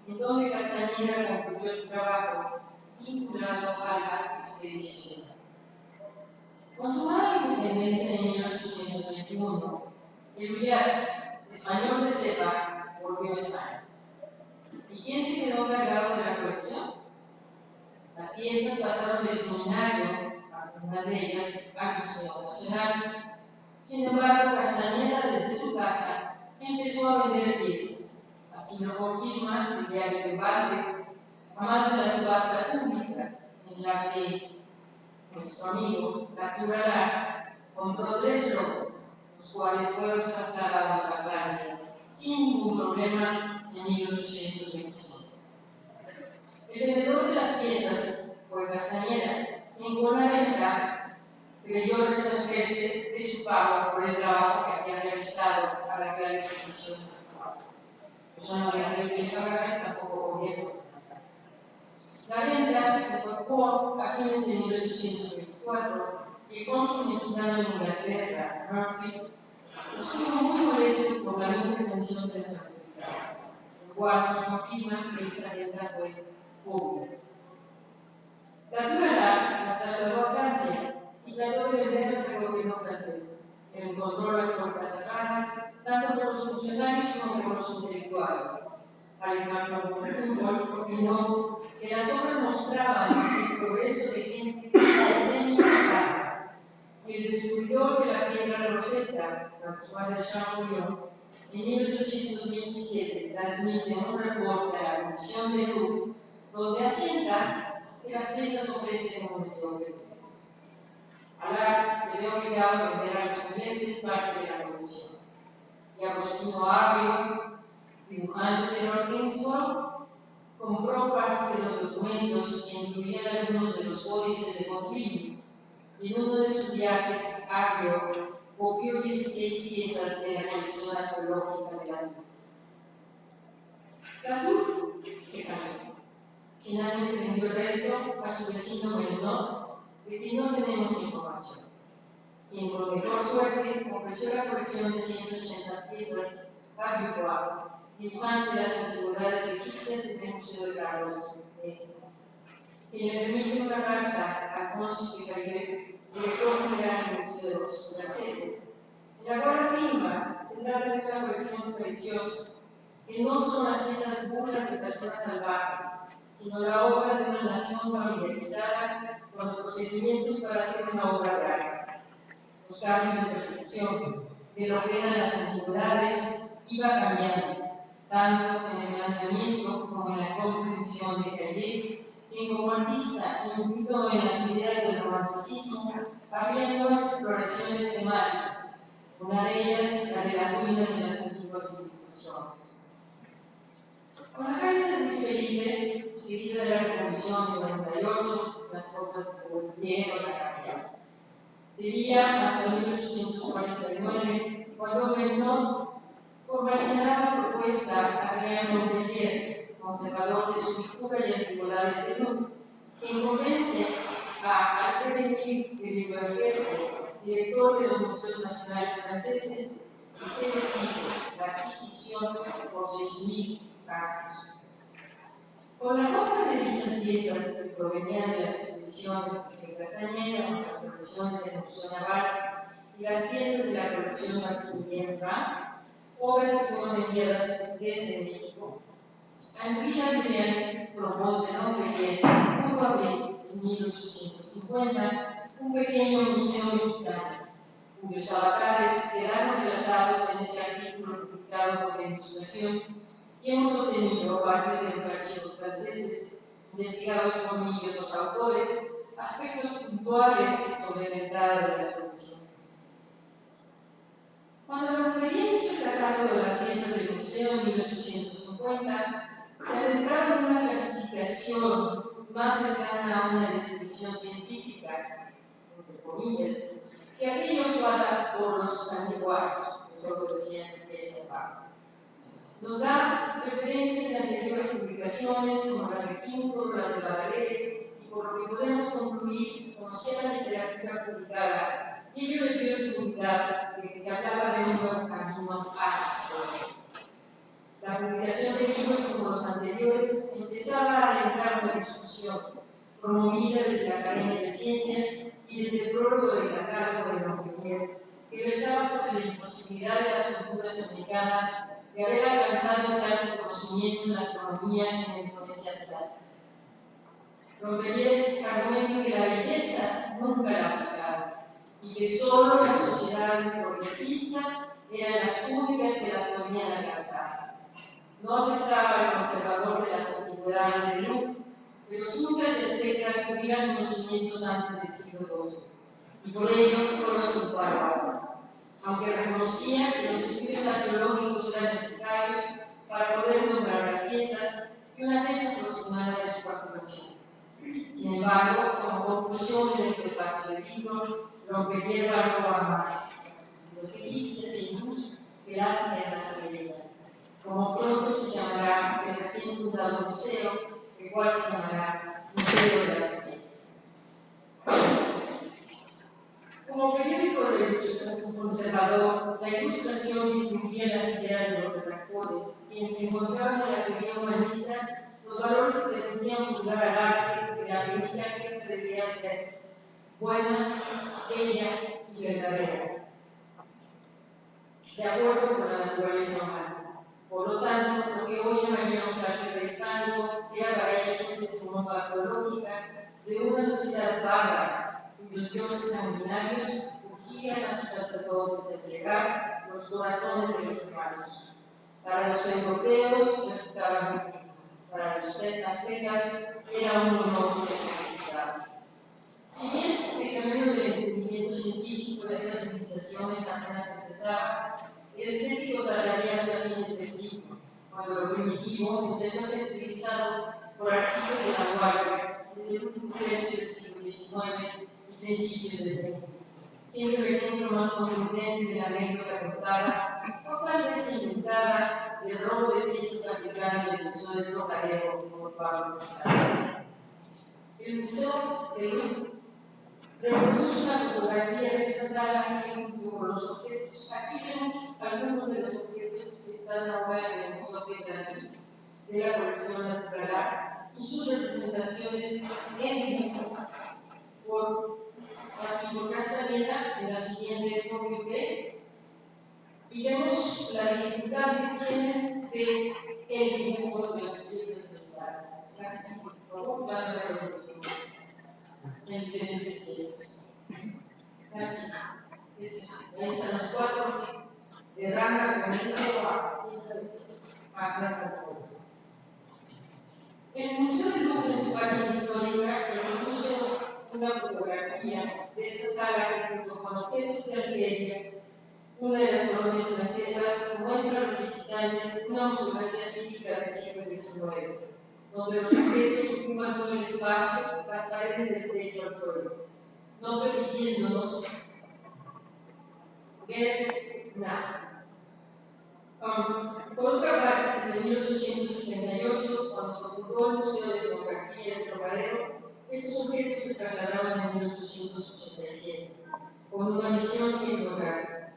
en donde Castañeda concluyó su trabajo vinculado a la expedición. Consumada la independencia de 1821, el Villar, español de cepa, volvió a España. ¿Y quién se quedó encargado de la colección? Las piezas pasaron del seminario, algunas de ellas, al Museo Nacional. Sin embargo, Castañeda, desde su casa, empezó a vender piezas, Así lo confirma el diario Debate, a más de la subasta pública, en la que nuestro amigo Naturalá compró 3 lotes, los cuales fueron trasladados a Francia sin ningún problema en 1825. El vendedor de las piezas fue Castañeda, quien con la venta creyó resarcirse de su pago por el trabajo que había realizado a la gran expedición. Eso no había ley que pagar, tampoco gobierno. La venta se efectuó a fines de 1824 y el cónsul mexicano en Inglaterra, Murphy, estuvo muy molesto por la no intervención de las autoridades, lo cual nos confirma que esta venta fue pública. Naturalá las trasladó a Francia y trató de venderlas al gobierno francés, pero encontró las puertas cerradas tanto por los funcionarios como por los intelectuales. Alejandro Humboldt opinó que las obras mostraban el progreso de gente escénica. El descubridor de la piedra Rosetta, François de Champollion, en 1827 transmite un reporte a la Comisión de Louvre, donde asienta que las piezas ofrecen un millón de dólares. Allard se ve obligado a vender a los ingleses parte de la comisión. Y Agostino Avio, dibujante de Lord Kingsford, compró parte de los documentos que incluían algunos de los códices de Contribui. Y en uno de sus viajes, Avio copió 16 piezas de la colección arqueológica de la Louvre. Latour se casó. Finalmente vendió el resto a su vecino Melnot, de quien no tenemos información, quien con mejor suerte ofreció la colección de 180 piezas a Dubois, dibujante de las antigüedades egipcias del Museo de Carlos S., quien le remite una carta a Alphonse Picarieu, director general del Museo de los Franceses, en la cual afirma se trata de una colección preciosa, que no son las piezas burlas de personas salvajes, sino la obra de una nación familiarizada con los procedimientos para hacer una obra de arte. Los cambios de percepción de lo que eran las antigüedades iba cambiando, tanto en el planteamiento como en la comprensión de Carrier, quien como artista incluido en las ideas del romanticismo, había nuevas exploraciones temáticas, una de ellas la de la ruina de las antiguas civilizaciones. Con la caída de Luis Felipe, seguida de la Revolución de 98, las cosas volvieron a cambiar. Sería hasta 1849 cuando Melnot formalizará la propuesta a Adrien Montpellier, conservador de su cultura y antigüedades de Louvre, quien convence a Alfred-Émile de Liberquerque, director de los Museos Nacionales Franceses, y se decide la adquisición por 6.000 francos. Con la compra de dichas piezas que provenían de las expediciones de Castañeda, las colecciones del Museo Naval y las piezas de la colección Maximilien-Rhin, obras que fueron enviadas desde México, Henri Adrien propone de Montpellier pudo abrir en 1850 un pequeño museo mexicano, cuyos avatares quedaron relatados en ese artículo publicado por la Ilustración y hemos obtenido parte de los archivos franceses, investigados por mí y otros autores, aspectos puntuales sobre la entrada de las colecciones. Cuando Montpellier hizo el catálogo de las piezas del museo en 1850, se adentraron en una clasificación más cercana a una descripción científica, entre comillas, que aquella usada por los antiguarios, que solo decían esta parte. Nos da referencias de anteriores publicaciones como la de Kingsford, la de Baudelaire, y por lo que podemos concluir, conocer la literatura publicada, y ello le dio seguridad de que se hablaba de un nuevo camino a la historia. La publicación de libros como los anteriores empezaba a alentar una discusión promovida desde la Academia de Ciencias y desde el prólogo del catálogo de Montpellier, que versaba sobre la imposibilidad de las culturas americanas de haber alcanzado ese alto conocimiento en las economías en la Indonesia asiática. Montpellier argumenta que la belleza nunca la buscaba y que solo las sociedades progresistas eran las únicas que las podían alcanzar. No aceptaba el conservador de las antigüedades del mundo, pero sus incas y aztecas tuvieron conocimientos antes del siglo XII, y por ello fueron sus baluartes, aunque reconocían que los estudios arqueológicos eran necesarios para poder nombrar las piezas y una fecha aproximada de su facturación. Sin embargo, como conclusión en el prefacio del libro, rompehierba no va más. Los egipcios e hindús que hacen de las arenas. Como pronto se llamará el recién fundado museo, el cual se llamará Museo de las Arenas. Como periódico conservador, la Ilustración difundiría las ideas de los redactores, quienes se encontraban en la teoría humanista los valores que pretendían juzgar al arte de la premisa que ésta debería ser buena, bella y verdadera, de acuerdo con la naturaleza humana. Por lo tanto, lo que hoy llamaríamos arte prehispánico era para ellos una testimonio patológica de una sociedad bárbara, cuyos dioses sanguinarios urgían a sus sacerdotes a entregar los corazones de los humanos. Para los europeos resultaban víctimas. Para los aztecas era un honor ser sacrificado. Si bien el camino del entendimiento científico de estas civilizaciones apenas empezaba, el estético tardaría hasta fines del siglo, cuando lo primitivo empezó a ser utilizado por artistas de vanguardia desde el último tercio del siglo XIX y principios del XX. Siempre el ejemplo más contundente de la anécdota contada, o tal vez inventada, del robo de piezas africanas del Museo del Trocadero por Pablo Picasso. El Museo de Louvre reproduce una fotografía de esta sala junto con los objetos. Aquí vemos algunos de los objetos que están ahora en el Museo de Granit, de la colección natural, y sus representaciones en dibujo por Joaquín Castaneda en la siguiente copia B, y vemos la dificultad que tienen de el dibujo de las piezas cristales. Así, por favor, van a ver en diferentes piezas. Así. Ahí están los cuadros de Ranga, Bonito, a pieza de Magna. El Museo del Louvre, en su página histórica, reproduce una fotografía de esta sala que, junto con objetos de Algeria, una de las colonias francesas, muestra a los visitantes una museografía típica del siglo XIX, donde los objetos ocupan todo el espacio, las paredes del techo al suelo, no permitiéndonos ver nada. Por otra parte, desde 1878, cuando se fundó el Museo de Etnografía del Trocadero, estos objetos se trasladaron en 1887, con una misión etnográfica.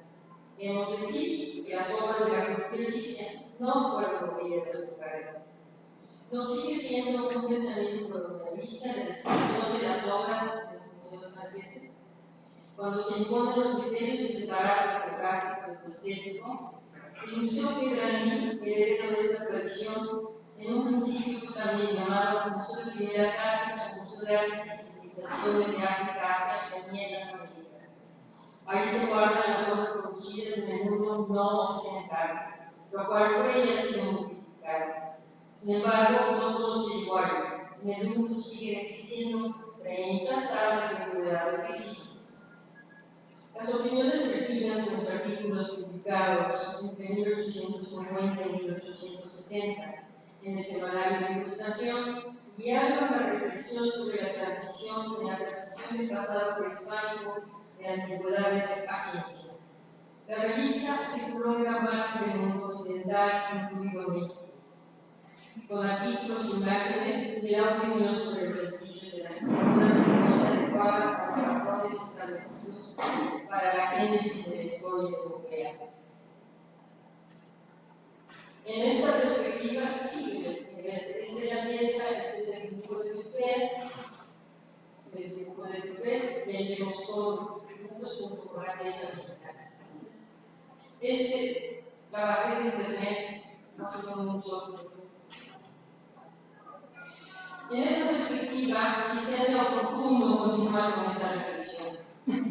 Debemos decir que las obras de la cultura egipcia no fueron movidas del Trocadero. No sigue siendo un pensamiento colonialista la destrucción de las obras de los museos franceses. Cuando se imponen los criterios de separar lo etnográfico del estético, el Museo de Granit, heredero de esta tradición, en un principio fue también llamado Museo de Primeras Artes o Museo de Artes y Civilizaciones de África, Asia y las Américas. Ahí se guardan las obras producidas en el mundo no occidental, lo cual fue y ha sido multiplicado. Sin embargo, no todo se iguala. En el mundo siguen existiendo 30 salas de antigüedades egipcias. Las opiniones vertidas en los artículos publicados entre 1850 y 1870 en el Semanario de Ilustración guiaron la reflexión sobre la transición del pasado prehispánico de antigüedades a ciencia. La revista circuló en gran parte del mundo occidental, incluido México, con artículos e imágenes de la opinión sobre el prestigio de las culturas que no se adecuaban a los patrones establecidos para la génesis de la historia europea. En esta perspectiva, sí, esta es la pieza, este es el dibujo de Dupé, vemos todos los dibujos junto con la pieza mexicana. La bajé de internet, no se con mucho. En esta perspectiva, quizás sea oportuno continuar con esta reflexión.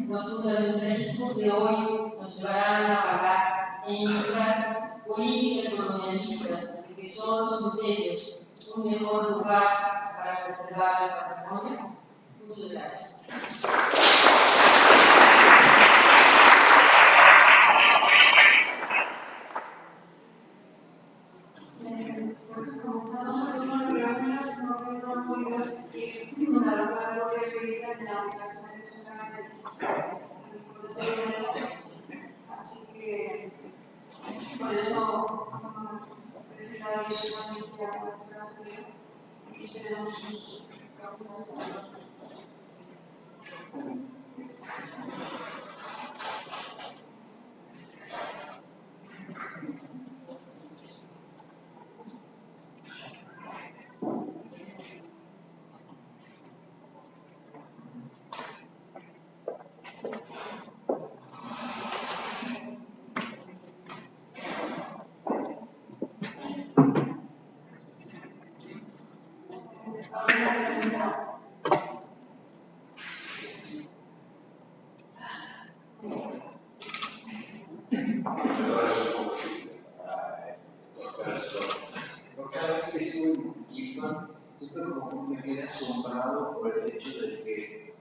Los fundamentalismos de hoy nos llevarán a pagar e indicar por políticas colonialistas, de que son los imperios un mejor lugar para preservar el patrimonio. Muchas gracias. Pues comentamos algunas preguntas, no hemos podido asistir a la gloria bíblica en la Universidad Nacional de así que por eso presentaré solamente a la clase y esperamos sus preguntas. Cada vez que estuve en Quilpan, siempre como me quedé asombrado por el hecho de que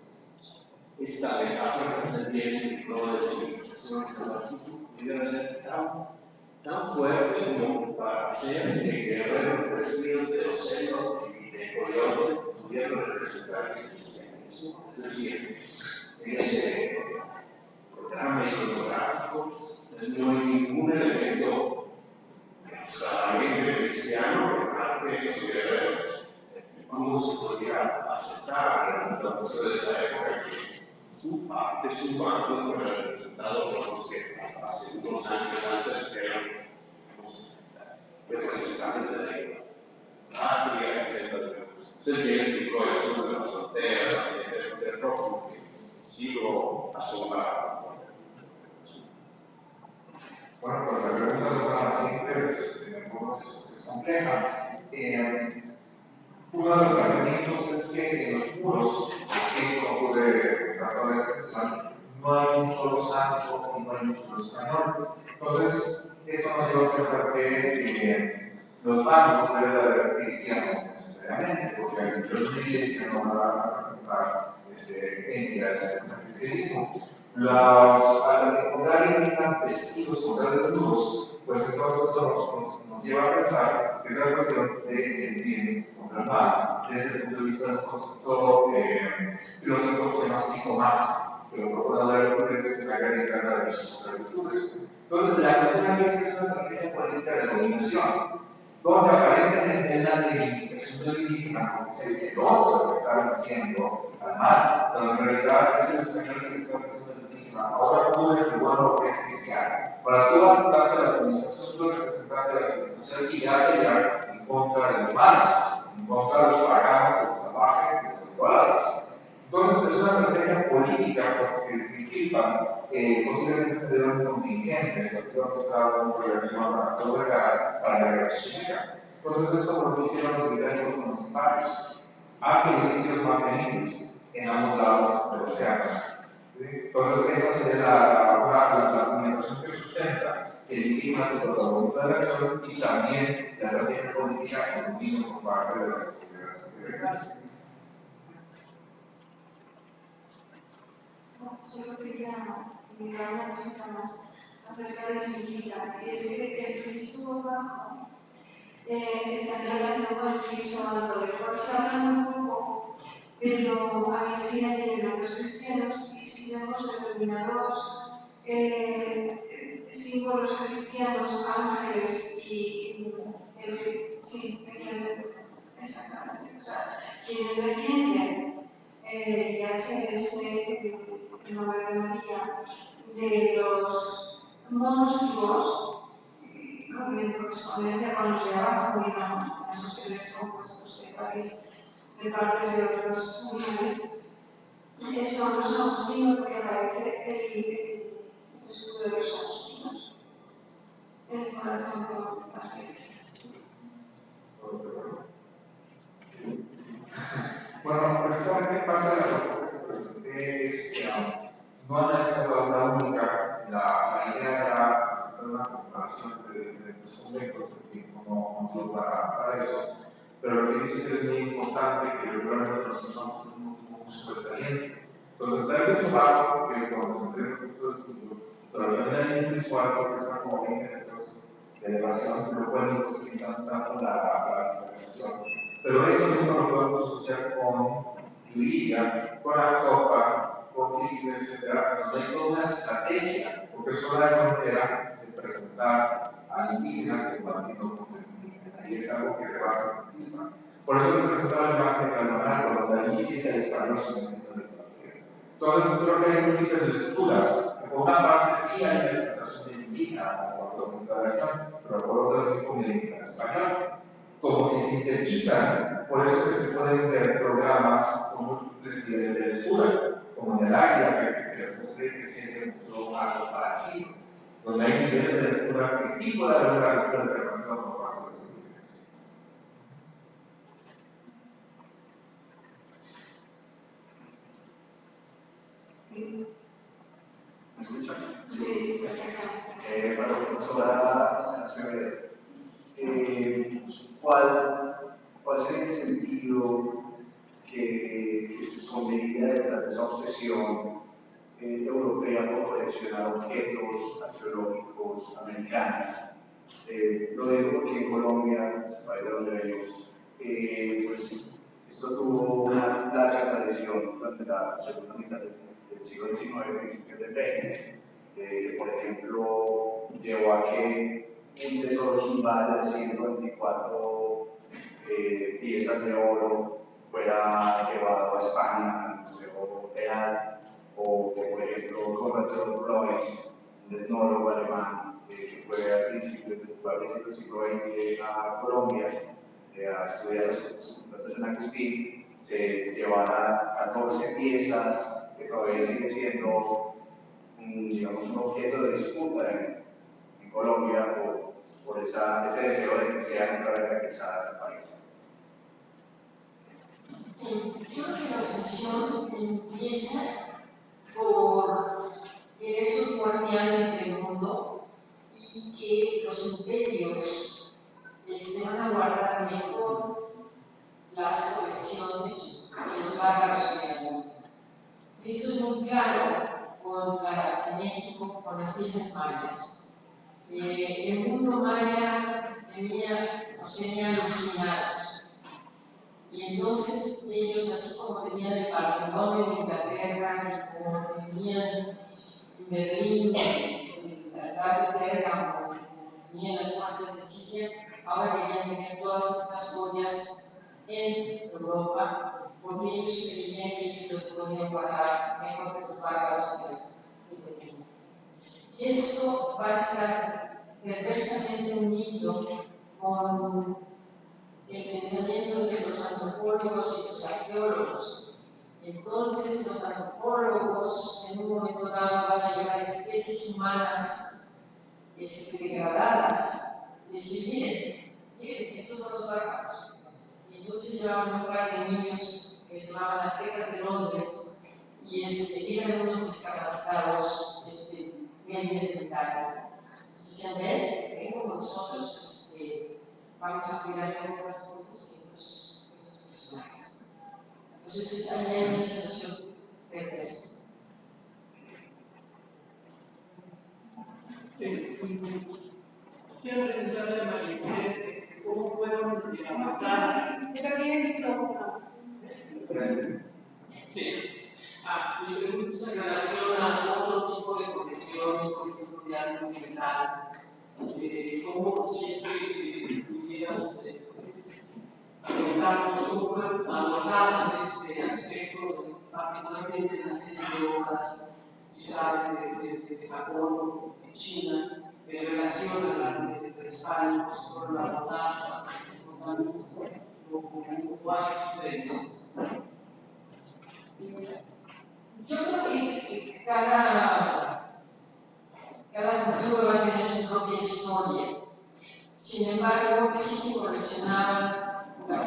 esta metáfora del bien no de civilización salvajismo pudiera ser tan fuerte como para hacer que guerreros vestidos de océano y de coyote pudieran representar el cristianismo. Es decir, en ese programa iconográfico no hay ningún elemento claramente cristiano, que estuviera, cómo se podría aceptar la postura de esa época que su parte, su bando fue representado por los que hasta hace unos años antes eran representantes de la patria, etc. Usted bien explicó el asunto de la frontera, del rojo, que sigo asombrado. Bueno, pues la pregunta no es nada simple, es compleja. Uno de los planteamientos es que en los muros, aquí como pude tratar de expresión, no hay un solo santo y no hay un solo español. Entonces, esto nos lleva a pensar que los bancos deben de haber cristianos necesariamente, porque los miles no van a representar entidades del cristianismo. Al encontrar indígenas vestidos con grandes desnudos, pues entonces esto nos lleva a pensar que es una cuestión del bien contra el mal, desde el punto de vista del concepto filosófico que se llama psicomático, que lo propone hablar de la garantía de sus contradictudes. Entonces, la cuestión aquí es que es una estrategia política de dominación, donde aparentemente en la reivindicación del indígena es el otro que está venciendo al mal, pero en realidad es el español que está venciendo al indígena. Ahora tú eres el bueno que es cristiano. Ahora tú vas a tratar de la civilización, tú eres representante de la civilización y ya pelear en contra de los males, en contra de los paganos, de los salvajes, de los iguales. Entonces es una estrategia política porque si Quilpan posiblemente se debe un contingente, se va a buscar una relación a lograr para la guerra civiliana. Entonces esto lo hicieron los británicos con los imperios, hacia los sitios más benignos en ambos lados del océano. ¿Sí? Entonces esa sería la argumentación que sustenta el indígena es el protagonista de la acción y también la estrategia política que domina por parte de las autoridades americanas. Solo quería mirar una cosita más acerca de su hijita, y es que el friso bajo está en relación con el friso alto, del cual se habla muy poco, pero a mí sí hay elementos cristianos y si vemos determinados símbolos cristianos, ángeles y sí, exactamente, o sea, quienes defienden ya sea el nombre de María, de los monstruos, correspondiente con los de abajo, digamos, esos seres compuestos de partes de otros animales, son los agustinos, porque aparece el escudo de los agustinos, el corazón de las flechas. Bueno, precisamente parte de la propuesta que presenté es que no analizar la única, la idea era presentar una información de los conventos, el tiempo no dio para eso. Pero lo que dices es muy importante, que regularmente los somos un muy sobresaliente. Entonces, está el trabajo que cuando se entrega el punto de estudio, pero también hay un visual que está como 20 metros de elevación, lo cual no posibilita tanto la diferenciación. Pero eso mismo lo podemos asociar con Lidia, con la copa, con Filipe, etc. Nos hay toda una estrategia, porque eso da la frontera de presentar al indígena compartiendo con el indígena, y es algo que rebasa ese clima. Por eso me presentaba la imagen de Almaná, cuando Dalí sí se disparó sin el de la tierra. Entonces, creo que hay múltiples lecturas, que por una parte sí hay una presentación de indígena o documentación, pero por otra sí con el indígena español. Como se sintetizan, por eso es que se pueden ver programas con múltiples niveles de lectura, como en el águila, que les mostré que siempre mostró algo parecido, donde hay niveles de lectura que sí puede haber una lectura alternativa por parte de su diferencia. ¿Me escuchan? Sí, perfecto. Para la profesora Acevedo, ¿cuál sería el sentido que se escondería detrás de esa obsesión europea por coleccionar objetos arqueológicos americanos? Lo digo porque en Colombia, el país de donde vengo, pues esto tuvo una larga tradición durante la segunda mitad del siglo XIX, principios del XX. Por ejemplo, llevó a que un tesoro jimbal de 124 piezas de oro fuera llevado a España, al Museo Real, o que, por ejemplo, Roberto Blois, un etnólogo alemán, que fue al principio del siglo XX a Colombia, a estudiar sus datos en Agustín, se llevara 14 piezas que todavía sigue siendo digamos, un objeto de disputa en Colombia por ese deseo de que sean otra vez regresadas al país. Yo creo que la obsesión empieza por querer ser guardianes del mundo y que los imperios van a guardar mejor las colecciones que los bárbaros en el mundo. Esto es muy claro en México con las piezas mayas. El mundo maya nos tenía alucinados. Y entonces ellos, así como tenían el patrimonio de Inglaterra, y como tenían en Berlín, el altar de Pérgamo, tenían las partes de Siria, ahora querían tener todas estas joyas en Europa, porque ellos creían que ellos los podían guardar mejor que los bárbaros que tenían. Y esto va a estar perversamente unido con el pensamiento entre los antropólogos y los arqueólogos. Entonces, los antropólogos en un momento dado van a llevar especies humanas degradadas, decir, miren, estos son los bárbaros. Y entonces llevaban un par de niños que se llamaban Aztecas de Londres y eran unos discapacitados grandes mentales. Decían, ven como nosotros vamos a cuidar de otras cosas que estos personajes. Entonces, ahí hay una situación perversa. Quisiera preguntarle a Maricel cómo fueron aportadas. Sí. Mi pregunta es en relación a otro tipo de colecciones, como historial documental. ¿Cómo si es que pudieras comentarnos cómo fueron abordadas este aspecto, particularmente en la serie de obras, si saben, de Japón, de China, en relación a la de España, pues fueron abordadas, o hay diferencias? Yo creo que cada cultura va a tener su propia historia. Sin embargo, sí se coleccionaban las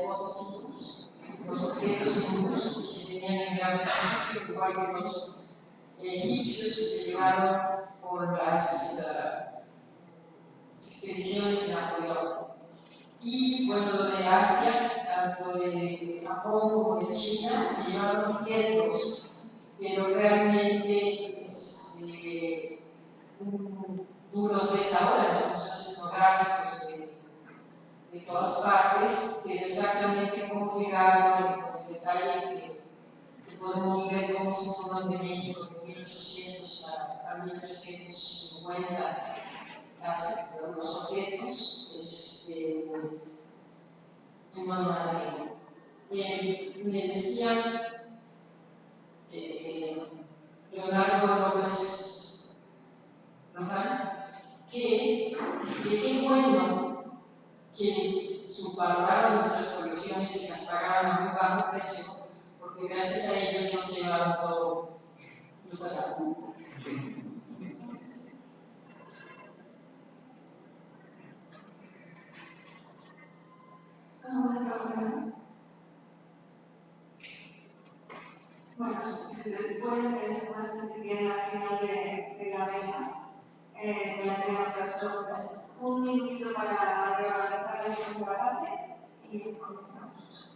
cosas, los objetos hindúes que se tenían en gran principio, igual que los egipcios que se llevaron con las expediciones de Napoleón. Y bueno, lo de Asia, tanto de Japón como de China, se llevaron objetos, pero realmente tú los ves ahora en los museos etnográficos de todas partes, pero exactamente cómo llegaron, con el detalle que podemos ver cómo se fueron de México de 1800 a 1850, los objetos, me decía Leonardo López Luján que qué bueno que subvaloraron nuestras colecciones y las pagaban a muy bajo precio, porque gracias a ellos nos llevaron todo Yucatán. Bueno, si pueden sentarse si quieren al final de la mesa, delante de nuestras preguntas. Un minutito para reorganizarles un debate y comenzamos.